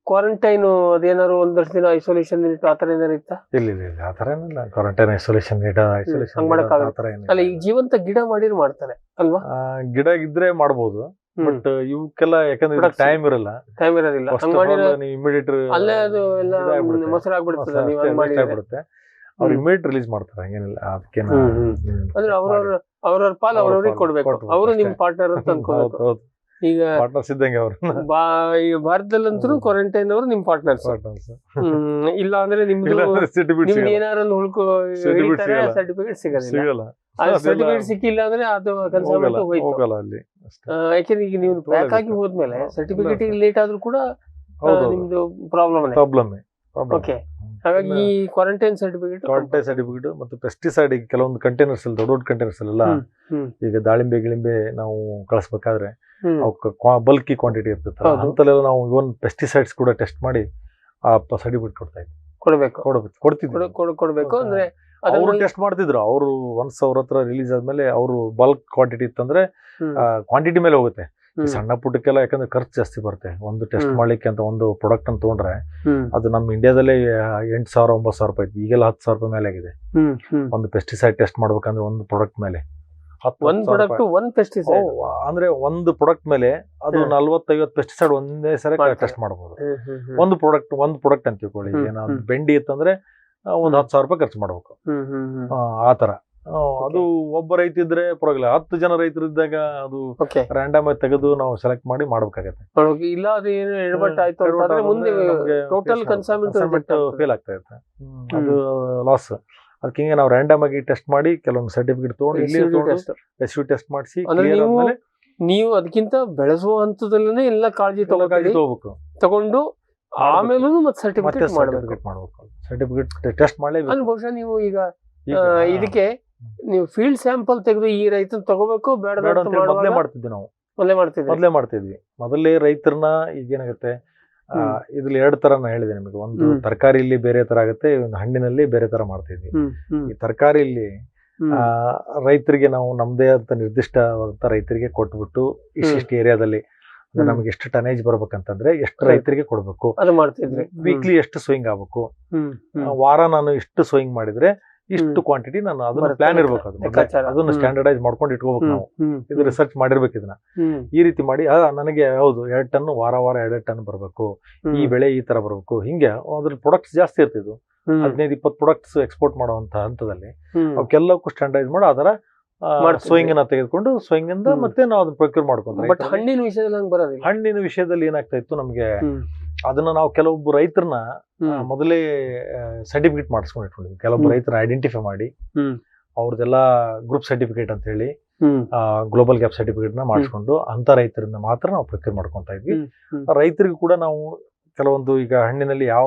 ಕ್ವಾರಂಟೈನ್ ಅದೇನಾದ್ರು ಒಂದಷ್ಟು ದಿನ ಐಸೋಲೇಷನ್ ಆತರ ಏನಾರು ಇತ್ತ? ಇಲ್ಲ ಆತರ ಏನಿಲ್ಲ. ಕ್ವಾರಂಟೈನ್ ಐಸೋಲೇಷನ್ ಅಲ್ಲ, ಈಗ ಜೀವಂತ ಗಿಡ ಮಾಡಿದ್ರು ಮಾಡ್ತಾರೆ ಅಲ್ವಾ? ಗಿಡ ಇದ್ರೆ ಮಾಡ್ಬೋದು, ಬಟ್ ಇವಕ್ಕೆಲ್ಲ ಯಾಕಂದ್ರೆ ಟೈಮ್ ಇರೋದಿಲ್ಲ. ಇಮಿಡಿಯೇಟ್ ಅಲ್ಲೇ ಅದು ಎಲ್ಲ ಮೊಸರು ಆಗ್ಬಿಡುತ್ತೆ, ಅವ್ರು ಇಮಿಡಿಯೇಟ್ ರಿಲೀಸ್ ಮಾಡ್ತಾರೆ, ಹಂಗೇನಿಲ್ಲ. ಅದಕ್ಕೆ ಅಂದ್ರೆ ಅವ್ರವ್ರ ಪಾಲ್ ಅವ್ರವ್ರಿಗೆ ಕೊಡ್ಬೇಕು, ಅವರು ನಿಮ್ ಪಾರ್ಟ್ನರ್ ಅಂತ ಅನ್ಕೋಬೇಕು. ಈಗ ಪಾರ್ಟ್ನರ್ಸ್ ಇದ್ದಂಗೆ ಅವ್ರು ಭಾರತದಲ್ಲಂತೂ ಕ್ವಾರಂಟೈನ್ ಅವರು ನಿಮ್ ಪಾರ್ಟ್ನರ್ಸ್. ಇಲ್ಲ ಅಂದ್ರೆ ನಿಮ್ದು ಏನಾರು ಸರ್ಟಿಫಿಕೇಟ್ ಸಿಗಲ್ಲ. ಸರ್ಟಿಫಿಕೇಟ್ ಸಿಕ್ಕಿಲ್ಲ ಅಂದ್ರೆ ಅದು ಕನ್ಸಲ್ಮೆಂಟ್ ಹೋಯ್ತು. ಯಾಕೆಂದ್ರೆ ಈಗ ನೀವು ಪ್ಯಾಕ್ ಆಗಿ ಹೋದ್ಮೇಲೆ ಸರ್ಟಿಫಿಕೇಟ್ ಲೇಟ್ ಆದ್ರೂ ಕೂಡ ನಿಮ್ದು ಪ್ರಾಬ್ಲಮ್. ಓಕೆ, ಹಾಗಾಗಿ ಈ ಕ್ವಾರಂಟೈನ್ ಸರ್ಟಿಫಿಕೇಟ್ ಮತ್ತು ಪೆಸ್ಟಿಸೈಡ್ ಕೆಲವೊಂದು ಕಂಟೈನರ್ಸ್ ಅಲ್ಲಿ ದೊಡ್ಡ ಕಂಟೈನರ್ಸ್ ಅಲ್ಲೆಲ್ಲ ಈಗ ದಾಳಿಂಬೆ ಗಿಳಿಂಬೆ ನಾವು ಕಳಿಸ್ಬೇಕಾದ್ರೆ ಬಲ್ಕಿ ಕ್ವಾಂಟಿಟಿ ಇರ್ತದೆ, ಅಂತಲ್ಲೆಲ್ಲ ನಾವು ಇವನ್ ಪೆಸ್ಟಿಸೈಡ್ಸ್ ಕೂಡ ಟೆಸ್ಟ್ ಮಾಡಿ ಆ ಸರ್ಟಿಫಿಕೇಟ್ ಕೊಡ್ಬೇಕು. ಅಂದ್ರೆ ಅವರು ಟೆಸ್ಟ್ ಮಾಡ್ತಿದ್ರು. ಅವರು ಒನ್ಸ್ ಅವ್ರ ಹತ್ರ ರಿಲೀಸ್ ಆದ್ಮೇಲೆ ಅವರು ಬಲ್ಕ್ ಕ್ವಾಂಟಿಟಿ ಇತ್ತಂದ್ರೆ ಕ್ವಾಂಟಿಟಿ ಮೇಲೆ ಹೋಗುತ್ತೆ. ಸಣ್ಣ ಪುಟ್ಟಕ್ಕೆಲ್ಲ ಯಾಕಂದ್ರೆ ಖರ್ಚು ಜಾಸ್ತಿ ಬರುತ್ತೆ. ಒಂದು ಟೆಸ್ಟ್ ಮಾಡ್ಲಿಕ್ಕೆ ಅಂತ ಒಂದು ಪ್ರಾಡಕ್ಟ್ ಅಂತ ತಗೊಂಡ್ರೆ ಅದು ನಮ್ಮ ಇಂಡಿಯಾದಲ್ಲೇ 8,000-9,000 ರೂಪಾಯಿ ಇತ್ತು. ಈಗೆಲ್ಲ 10,000 ರೂಪಾಯಿ ಮೇಲೆ ಆಗಿದೆ. ಒಂದು ಪೆಸ್ಟಿಸೈಡ್ ಟೆಸ್ಟ್ ಮಾಡ್ಬೇಕಂದ್ರೆ ಒಂದು ಪ್ರಾಡಕ್ಟ್ ಮೇಲೆ ಅಂದ್ರೆ ಒಂದು ಪ್ರಾಡಕ್ಟ್ ಮೇಲೆ ಅದು 40-50 ಪೆಸ್ಟಿಸೈಡ್ ಒಂದೇ ಸರಿ ಟೆಸ್ಟ್ ಮಾಡಬಹುದು. ಒಂದು ಪ್ರಾಡಕ್ಟ್ ಅಂತ ತಿಳ್ಕೊಳ್ಳಿ. ಏನಾದ್ರು ಬೆಂಡಿ ಇತ್ತಂದ್ರೆ ಒಂದು 10,000 ರೂಪಾಯಿ ಖರ್ಚು ಮಾಡ್ಬೇಕು. ಆತರ ಅದು ಒಬ್ಬ ರೈತ ಇದ್ರೆ ಪರವಾಗಿಲ್ಲ. 10 ಜನ ರೈತರು ಇದ್ದಾಗ ಅದು ರ್ಯಾಂಡಮ್ ಆಗಿ ತೆಗೆದು ನಾವು ಸೆಲೆಕ್ಟ್ ಮಾಡಿ ಮಾಡ್ಬೇಕಾಗತ್ತೆ. ಇಲ್ಲ ಅದು ಏನು ಎಡವಟ್ಟು ಆಯ್ತು ಅಂತಂದ್ರೆ ಮುಂದೆ ಟೋಟಲ್ ಕನ್ಸೈನ್ಮೆಂಟ್ ಫೇಲ್ ಆಗ್ತಾ ಇರುತ್ತೆ, ಅದು ಲಾಸ್. ಅದಕ್ಕೆ ಹಿಂಗೆ ನಾವು ರ್ಯಾಂಡಮ್ ಆಗಿ ಟೆಸ್ಟ್ ಮಾಡಿ ಕೆಲವೊಂದು ಸರ್ಟಿಫಿಕೇಟ್ ತಗೊಂಡು ಇಲ್ಲಿ ಟೆಸ್ಟ್ ಮಾಡಿಸಿ ನೀವು ಅದಕ್ಕಿಂತ ಬೆಳೆಸುವ ಹಂತದಲ್ಲೇ ಎಲ್ಲ ಕಾಳಜಿ ತಗೊಂಡು ಆಮೇಲೂ ಮತ್ತೆ ಸರ್ಟಿಫಿಕೇಟ್ ಮಾಡ್ಬೇಕು. ಸರ್ಟಿಫಿಕೇಟ್ ಟೆಸ್ಟ್ ಮಾಡಿ ಬಹುಶಃ ನೀವು ಈಗ ಇದಕ್ಕೆ ನೀವು ಫೀಲ್ಡ್ ಸ್ಯಾಂಪಲ್ ತೆಗೆದು ಈ ರೈತನ ತಗೋಬೇಕು ಬೇಡ ಮೊದಲೇ ಮಾಡ್ತಿದ್ವಿ. ಮೊದಲೇ ರೈತರನ್ನ ಈಗೇನಾಗುತ್ತೆ, ಇದ್ರಲ್ಲಿ 2 ತರ ನಾನು ಹೇಳಿದೆ ನಿಮಗೆ. ಒಂದು ತರಕಾರಿಯಲ್ಲಿ ಬೇರೆ ತರ ಆಗುತ್ತೆ, ಒಂದು ಹಣ್ಣಿನಲ್ಲಿ ಬೇರೆ ತರ ಮಾಡ್ತಿದ್ವಿ. ಈ ತರಕಾರಿಯಲ್ಲಿ ರೈತರಿಗೆ ನಾವು ನಮ್ದೇ ಅಂತ ನಿರ್ದಿಷ್ಟವಾದಂತ ರೈತರಿಗೆ ಕೊಟ್ಬಿಟ್ಟು ಇಷ್ಟಿಷ್ಟು ಏರಿಯಾದಲ್ಲಿ ನಮ್ಗೆ ಎಷ್ಟು ಟನೇಜ್ ಬರ್ಬೇಕಂತಂದ್ರೆ ಎಷ್ಟು ರೈತರಿಗೆ ಕೊಡ್ಬೇಕು, ವೀಕ್ಲಿ ಎಷ್ಟು ಸೋಯಿಂಗ್ ಆಗ್ಬೇಕು, ವಾರ ನಾನು ಇಷ್ಟು ಸೋಯಿಂಗ್ ಮಾಡಿದ್ರೆ ಇಷ್ಟು ಕ್ವಾಂಟಿಟಿ ನಾನು ಅದನ್ನ ಪ್ಲಾನ್ ಇರ್ಬೇಕು. ಅದನ್ನ ಸ್ಟ್ಯಾಂಡರ್ಡೈಸ್ ಮಾಡ್ಕೊಂಡು ಇಟ್ಕೋಬೇಕು. ನಾವು ಇದು ರಿಸರ್ಚ್ ಮಾಡಿರ್ಬೇಕು. ಇದನ್ನ ಈ ರೀತಿ ಮಾಡಿ ನನಗೆ ಹೌದು 2 ಟನ್ ವಾರ 2 ಟನ್ ಬರ್ಬೇಕು, ಈ ಬೆಳೆ ಈ ತರ ಬರ್ಬೇಕು. ಹಿಂಗೆ ಅದ್ರ ಪ್ರೊಡಕ್ಟ್ಸ್ ಜಾಸ್ತಿ ಇರ್ತಿದ್ವು. 15-20 ಪ್ರೊಡಕ್ಟ್ಸ್ ಎಕ್ಸ್ಪೋರ್ಟ್ ಮಾಡುವಂತ ಹಂತದಲ್ಲಿ ಅವಕ್ಕೆಲ್ಲಕ್ಕೂ ಸ್ಟ್ಯಾಂಡರ್ಡೈಸ್ ಮಾಡಿ ಅದರ ಸೋಯಿಂಗ್ ನ ತೆಗೆದುಕೊಂಡು ಸೋಯಿಂಗ್ ಇಂದ ಮತ್ತೆ ನಾವು ಅದನ್ನ ಪ್ರೊಕ್ಯೂರ್ ಮಾಡ್ಕೊಂಡ್ರೆ. ಹಣ್ಣಿನ ವಿಷಯದಲ್ಲಿ ಏನಾಗ್ತಾ ಇತ್ತು ನಮ್ಗೆ, ಅದನ್ನ ನಾವು ಕೆಲವೊಬ್ಬ ರೈತರನ್ನ ಮೊದಲೇ ಸರ್ಟಿಫಿಕೇಟ್ ಮಾಡಿಸ್ಕೊಂಡು ಇಟ್ಕೊಂಡಿದ್ವಿ. ಕೆಲವೊಬ್ಬ ರೈತರ ಐಡೆಂಟಿಫೈ ಮಾಡಿ ಅವ್ರದ್ದೆಲ್ಲ ಗ್ರೂಪ್ ಸರ್ಟಿಫಿಕೇಟ್ ಅಂತ ಹೇಳಿ ಗ್ಲೋಬಲ್ ಗ್ಯಾಪ್ ಸರ್ಟಿಫಿಕೇಟ್ ನ ಮಾಡಿಸ್ಕೊಂಡು ಅಂತ ರೈತರಿಂದ ಮಾತ್ರ ನಾವು ಪ್ರೊಕ್ಯೂರ್ ಮಾಡ್ಕೊಂತ ಇದ್ವಿ. ರೈತರಿಗೂ ಕೂಡ ನಾವು ಕೆಲವೊಂದು ಈಗ ಹಣ್ಣಿನಲ್ಲಿ ಯಾವ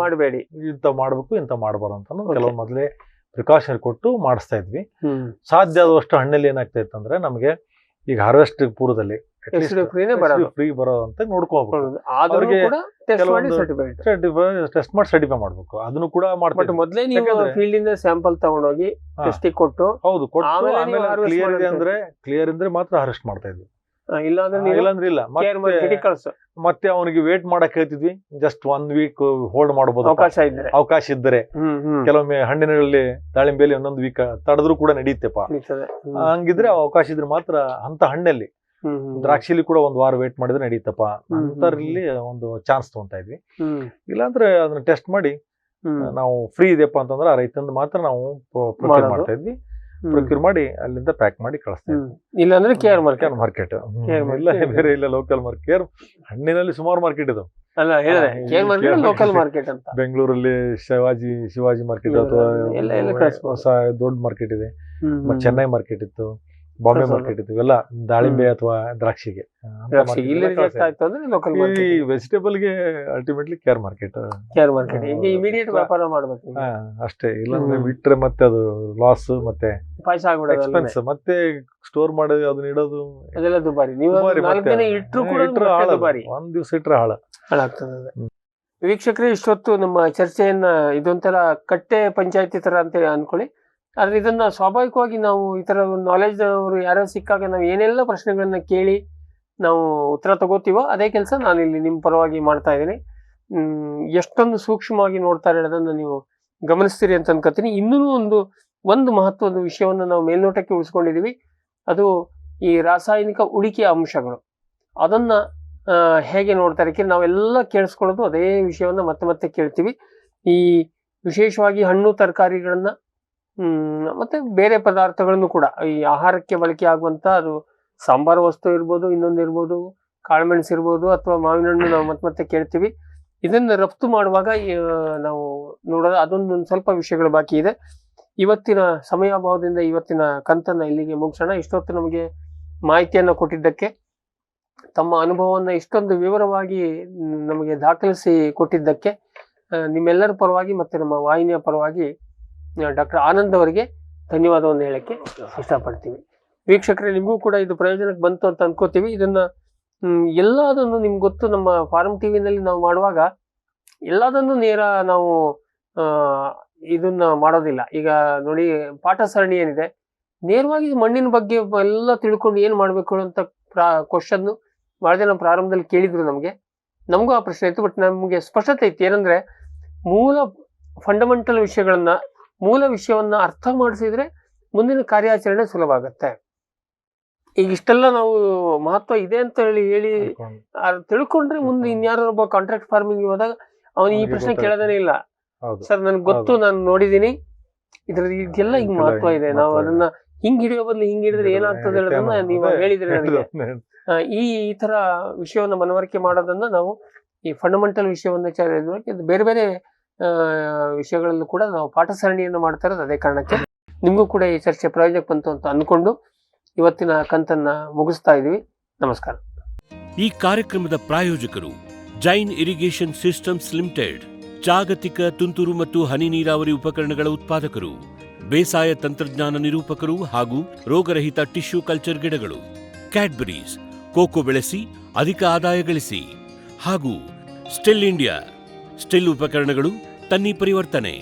ಮಾಡಬೇಡಿ, ಇಂತ ಮಾಡ್ಬೇಕು ಇಂತ ಮಾಡಬಾರ್ದು ಅಂತ ಕೆಲವು ಮೊದಲೇ ಪ್ರಿಕಾಷನ್ ಕೊಟ್ಟು ಮಾಡಿಸ್ತಾ ಇದ್ವಿ. ಸಾಧ್ಯ ಆದಷ್ಟು ಹಣ್ಣಲ್ಲಿ ಏನಾಗ್ತಾ ಇತ್ತು ಅಂದ್ರೆ ನಮಗೆ ಈಗ ಹಾರ್ವೆಸ್ಟ್ ಪೂರ್ವದಲ್ಲಿ Residue free-ನೇ ಬರೋದು. ಫ್ರೀ ಬರೋ ಅಂತ ನೋಡ್ಕೋಬೇಕು. ಆದ್ರೂ ಅವ್ರಿಗೆ ಕೂಡ ಟೆಸ್ಟ್ ಮಾಡಿ ಕೆಲವೊಂದು ಸರ್ಟಿಫಿಕೇಟ್ ಟೆಸ್ಟ್ ಮಾಡಿ ಸರ್ಟಿಫೈ ಮಾಡ್ಬೇಕು. ಅದನ್ನು ಕೂಡ ಬಟ್ ಮಾಡ್ತಾರೆ. ಮೊದ್ಲೇ ನೀವು ಯಾಕಂದ್ರೆ- ಫೀಲ್ಡ್ ಇಂದ ಸ್ಯಾಂಪಲ್ ತಗೊಂಡೋಗಿ ಹಾ. ಟೆಸ್ಟಿಗೆ ಕೊಟ್ಟು ಹೌದು ಕೊಟ್ಟು ಆಮೇಲೆ ನೀವು ಆಮೇಲೆ harvest ಕ್ಲಿಯರ್ ಇದೆ ಮಾಡೋದು. ಕ್ಲಿಯರ್ ಇದ್ರೆ ಮಾತ್ರ ಹಾರ್ವೆಸ್ಟ್ ಮಾಡ್ತಾ ಇದ್ವಿ. ಇಲ್ಲ ಅಂದ್ರೆ ನೀವು ಇಲ್ಲಾಂದ್ರೆ ಇಲ್ಲ. ಕೇರ್ ಮಾಡಿ ಕಳ್ಸು ಮತ್ತೆ ಅವನಿಗೆ ವೇಟ್ ಮಾಡಕ್ ಹೇಳ್ತಿದ್ವಿ. ಜಸ್ಟ್ 1 ವೀಕ್ ಹೋಲ್ಡ್ ಮಾಡಬಹುದು ಅವಕಾಶ ಇದ್ರೆ. ಅವಕಾಶ ಇದ್ರೆ. ಕೆಲವೊಮ್ಮೆ ಹಣ್ಣಿನಲ್ಲಿ ದಾಳಿಂಬೆಯಲ್ಲಿ 1 ವೀಕ್ ತಡೆದ್ರು ಕೂಡ ನಡೀತೆಪ್ಪ. ನಡೀತದೆ. ಹಂಗಿದ್ರೆ ಅವಕಾಶ ಇದ್ರೆ ಮಾತ್ರ ಅಂತ ಹಣ್ಣಲ್ಲಿ. ದ್ರಾಕ್ಷಿಲಿ ಕೂಡ 1 ವಾರ ವೇಟ್ ಮಾಡಿದ್ರೆ ನಡೀತಪ್ಪ. ಅಂತರಲ್ಲಿ ಒಂದು ಚಾನ್ಸ್ ತಗೊಂತಾ ಇದ್ವಿ. ಇಲ್ಲಾಂದ್ರೆ ಅದನ್ನ ಟೆಸ್ಟ್ ಮಾಡಿ ನಾವು ಫ್ರೀ ಇದೆಯಪ್ಪ ಅಂತಂದ್ರೆ ಆ ರೈತಂದು ಮಾತ್ರ ನಾವು ಪ್ರೊಕ್ಯೂರ್ ಮಾಡೋದು. ಮಾಡ್ತಾ ಇದ್ವಿ. ಪ್ರೊಕ್ಯೂರ್ ಮಾಡಿ ಅಲ್ಲಿಂದ ಪ್ಯಾಕ್ ಮಾಡಿ ಕಳಿಸ್ತಾ ಇದ್ವಿ. ಇಲ್ಲಾಂದ್ರೆ ಕೇರ್ ಮಾರ್ಕೆಟ್ ಮಾರ್ಕೆಟ್ Care ಇಲ್ಲ market. ಬೇರೆ ಇಲ್ಲ ಲೋಕಲ್ ಮಾರ್ಕೆಟ್. ಹಣ್ಣಿನಲ್ಲಿ ಸುಮಾರು ಮಾರ್ಕೆಟ್ ಇದು. ಅಲ್ಲ ಹೇಳಿದೆ ಹಾ, care market care local market. Market ಅಂತ. ಬೆಂಗಳೂರಲ್ಲಿ ಶಿವಾಜಿ ಮಾರ್ಕೆಟ್ ಅಥವಾ ಎಲ್ಲ ಕಳಿಸ್ಬೋದು. ಹೊಸ ದೊಡ್ಡ ಮಾರ್ಕೆಟ್ ಇದೆ. ಚೆನ್ನೈ ಮಾರ್ಕೆಟ್ ಇತ್ತು, ಬಾಂಬೆ ಕಳ್ಸೋದು. ಮಾರ್ಕೆಟ್ ಇತ್ತು. ಇವೆಲ್ಲ ದಾಳಿಂಬೆ ಅಥವಾ ದ್ರಾಕ್ಷಿಗೆ ಅಂತ ದ್ರಾಕ್ಷಿ market ಇಲ್ಲಿ ಎಲ್ಲ ರಿಜೆಕ್ಟ್ ಕಳ್ಸ್ತಾ ಆಯ್ತು ಅಂದ್ರೆ ಲೋಕಲ್ ಇದ್ವಿ. ಈ ಮಾರ್ಕೆಟ್ ವೆಜಿಟೇಬಲ್ ಗೆ ultimately care market care market ಈಗ ಇಮಿಡಿಯೇಟ್ ವ್ಯಾಪಾರ ಮಾಡ್ಬೇಕು ಈಗ. ಅಷ್ಟೇ. ಇಲ್ಲಾಂದ್ರೆ ಬಿಟ್ರೆ ಮತ್ತೆ ಅದು ಲಾಸ್ ಮತ್ತೆ ಪಾಯಸ ಆಗ್ಬಿಡೋದು ಎಕ್ಸ್ಪೆನ್ಸ್ ಮತ್ತೆ ಸ್ಟೋರ್ ಮಾಡೋದು ಅದನ್ನ ಇಡೋದು ಅದೆಲ್ಲ ದುಬಾರಿ. ನೀವು ದುಬಾರಿ 4 ಮತ್ತೆ. ದಿನ ಇಟ್ರು ಕೂಡ ಇಟ್ರೆ ಮತ್ತೆ ಹಾಳದು. ದುಬಾರಿ ಒಂದ್ ದಿವ್ಸ ಇಟ್ರೆ ಹಾಳ. ಹಾಳಾಗ್ತದೆ ಅದು. ವೀಕ್ಷಕರೇ, ಇಷ್ಟೊತ್ತು ನಮ್ಮ ಚರ್ಚೆಯನ್ನ ಇದೊಂಥರ ಕಟ್ಟೆ ಪಂಚಾಯತಿ ತರ ಅಂತ ಅನ್ಕೊಳ್ಳಿ. ಆದ್ರೆ ಇದನ್ನ ಸ್ವಾಭಾವಿಕವಾಗಿ ನಾವು ಈ ತರ ನಾಲೆಜ್ ಅವರು ಯಾರೋ ಸಿಕ್ಕಾಗ ನಾವು ಏನೆಲ್ಲ ಪ್ರಶ್ನೆಗಳನ್ನ ಕೇಳಿ ನಾವು ಉತ್ತರ ತಗೋತೀವೋ ಅದೇ ಕೆಲಸ ನಾನು ಇಲ್ಲಿ ನಿಮ್ಮ ಪರವಾಗಿ ಮಾಡ್ತಾ ಇದ್ದೀನಿ. ಎಷ್ಟೊಂದು ಸೂಕ್ಷ್ಮವಾಗಿ ನೋಡ್ತಾರೆ ಹೇಳೋದನ್ನ ನೀವು ಗಮನಿಸ್ತೀರಿ ಅಂತ ಅನ್ಕೋತೀನಿ. ಇನ್ನೂ ಒಂದು ಮಹತ್ವದ ವಿಷಯವನ್ನು ನಾವು ಮೇಲ್ನೋಟಕ್ಕೆ ಉಳಿಸ್ಕೊಂಡಿದೀವಿ. ಅದು ಈ ರಾಸಾಯನಿಕ ಉಳಿಕೆಯ ಅಂಶಗಳು. ಅದನ್ನ ಹೇಗೆ ನೋಡ್ತಾರೆ ನಾವೆಲ್ಲ ಕೇಳಿಸ್ಕೊಳ್ಳೋದು ಅದೇ ವಿಷಯವನ್ನ ಮತ್ತೆ ಮತ್ತೆ ಕೇಳ್ತೀವಿ. ಈ ವಿಶೇಷವಾಗಿ ಹಣ್ಣು ತರಕಾರಿಗಳನ್ನ ಮತ್ತೆ ಬೇರೆ ಪದಾರ್ಥಗಳನ್ನು ಕೂಡ ಈ ಆಹಾರಕ್ಕೆ ಬಳಕೆ ಆಗುವಂತ ಅದು ಸಾಂಬಾರು ವಸ್ತು ಇರ್ಬೋದು, ಇನ್ನೊಂದು ಇರ್ಬೋದು, ಕಾಳುಮೆಣಸು ಇರ್ಬೋದು, ಅಥವಾ ಮಾವಿನ ಹಣ್ಣು ನಾವು ಮತ್ತೆ ಕೇಳ್ತೀವಿ. ಇದನ್ನ ರಫ್ತು ಮಾಡುವಾಗ ನಾವು ನೋಡೋದು ಅದೊಂದು ಸ್ವಲ್ಪ ವಿಷಯಗಳು ಬಾಕಿ ಇದೆ. ಇವತ್ತಿನ ಸಮಯಾಭಾವದಿಂದ ಇವತ್ತಿನ ಕಂತನ್ನ ಇಲ್ಲಿಗೆ ಮುಗಿಸೋಣ. ಇಷ್ಟೊತ್ತು ನಮಗೆ ಮಾಹಿತಿಯನ್ನು ಕೊಟ್ಟಿದ್ದಕ್ಕೆ, ತಮ್ಮ ಅನುಭವವನ್ನು ಇಷ್ಟೊಂದು ವಿವರವಾಗಿ ನಮಗೆ ದಾಖಲಿಸಿ ಕೊಟ್ಟಿದ್ದಕ್ಕೆ ನಿಮ್ಮೆಲ್ಲರ ಪರವಾಗಿ ಮತ್ತೆ ನಮ್ಮ ವಾಹಿನಿಯ ಪರವಾಗಿ ಡಾಕ್ಟರ್ ಆನಂದ್ ಅವರಿಗೆ ಧನ್ಯವಾದವನ್ನು ಹೇಳಕ್ಕೆ ಇಷ್ಟಪಡ್ತೀವಿ. ವೀಕ್ಷಕರೇ, ನಿಮಗೂ ಕೂಡ ಇದು ಪ್ರಯೋಜನಕ್ಕೆ ಬಂತು ಅಂತ ಅನ್ಕೋತೀವಿ. ಇದನ್ನ ಎಲ್ಲದನ್ನು ನಿಮ್ಗೆ ಗೊತ್ತು, ನಮ್ಮ ಫಾರ್ಮ್ ಟಿವಿನಲ್ಲಿ ನಾವು ಮಾಡುವಾಗ ಎಲ್ಲದನ್ನು ನೇರ ನಾವು ಇದನ್ನ ಮಾಡೋದಿಲ್ಲ. ಈಗ ನೋಡಿ, ಪಾಠ ಸರಣಿ ಏನಿದೆ, ನೇರವಾಗಿ ಮಣ್ಣಿನ ಬಗ್ಗೆ ಎಲ್ಲ ತಿಳ್ಕೊಂಡು ಏನ್ ಮಾಡ್ಬೇಕು ಅಂತ ಕ್ವಶನ್ ಬಹಳ ಜನ ಪ್ರಾರಂಭದಲ್ಲಿ ಕೇಳಿದ್ರು. ನಮಗೂ ಆ ಪ್ರಶ್ನೆ ಇತ್ತು. ಬಟ್ ನಮ್ಗೆ ಸ್ಪಷ್ಟತೆ ಇತ್ತು. ಏನಂದ್ರೆ ಮೂಲ ಫಂಡಮೆಂಟಲ್ ವಿಷಯಗಳನ್ನ, ಮೂಲ ವಿಷಯವನ್ನ ಅರ್ಥ ಮಾಡಿಸಿದ್ರೆ ಮುಂದಿನ ಕಾರ್ಯಾಚರಣೆ ಸುಲಭ ಆಗತ್ತೆ. ಈಗ ಇಷ್ಟೆಲ್ಲ ನಾವು ಮಹತ್ವ ಇದೆ ಅಂತ ಹೇಳಿ ತಿಳ್ಕೊಂಡ್ರೆ ಮುಂದೆ ಇನ್ಯಾರೊಬ್ಬ ಕಾಂಟ್ರಾಕ್ಟ್ ಫಾರ್ಮಿಂಗ್ ಹೋದಾಗ ಅವನು ಈ ಪ್ರಶ್ನೆ ಕೇಳೋದೇ ಇಲ್ಲ. ಸರ್ ನನ್ಗೆ ಗೊತ್ತು, ನಾನು ನೋಡಿದೀನಿ, ಇದ್ರಲ್ಲಿ ಇದೆಲ್ಲ ಹಿಂಗ್ ಮಹತ್ವ ಇದೆ, ನಾವು ಅದನ್ನ ಹಿಂಗ್ ಹಿಡಿಯೋ ಬದಲು ಹಿಂಗ್ ಹಿಡಿದ್ರೆ ಏನಾಗ್ತದೆ ಹೇಳೋದನ್ನ ನೀವು ಹೇಳಿದ್ರೆ ನನಗೆ ಈ ತರ ವಿಷಯವನ್ನ ಮನವರಿಕೆ ಮಾಡೋದನ್ನ ನಾವು ಈ ಫಂಡಮೆಂಟಲ್ ವಿಷಯವನ್ನ ಬೇರೆ ಬೇರೆ ವಿಷಯಗಳಲ್ಲೂ ಕೂಡ ನಾವು ಪಾಠ ಸರಣಿಯನ್ನು ಮಾಡ್ತಾ ಇರೋದು ಅದೇ ಕಾರಣಕ್ಕೆ. ನಿಮಗೂ ಕೂಡ ಈ ಚರ್ಚೆ ಪ್ರಯೋಜನಕ್ಕೆ ಬಂತು ಅಂತ ಅನ್ಕೊಂಡು ಇವತ್ತಿನ ಕಂತನ್ನ ಮುಗಿಸ್ತಾ ಇದೀವಿ. ನಮಸ್ಕಾರ. ಈ ಕಾರ್ಯಕ್ರಮದ ಪ್ರಾಯೋಜಕರು ಜೈನ್ ಇರಿಗೇಷನ್ ಸಿಸ್ಟಮ್ಸ್ ಲಿಮಿಟೆಡ್, ಜಾಗತಿಕ ತುಂತುರು ಮತ್ತು ಹನಿ ನೀರಾವರಿ ಉಪಕರಣಗಳ ಉತ್ಪಾದಕರು, ಬೇಸಾಯ ತಂತ್ರಜ್ಞಾನ ನಿರೂಪಕರು ಹಾಗೂ ರೋಗರಹಿತ ಟಿಶ್ಯೂ ಕಲ್ಚರ್ ಗಿಡಗಳು, ಕ್ಯಾಡ್ಬರೀಸ್, ಕೋಕೋ ಬೆಳೆಸಿ ಅಧಿಕ ಆದಾಯ ಗಳಿಸಿ, ಹಾಗೂ ಸ್ಟಿಲ್ ಇಂಡಿಯಾ, ಸ್ಟಿಲ್ ಉಪಕರಣಗಳು ತನ್ನಿ ಪರಿವರ್ತನೆ.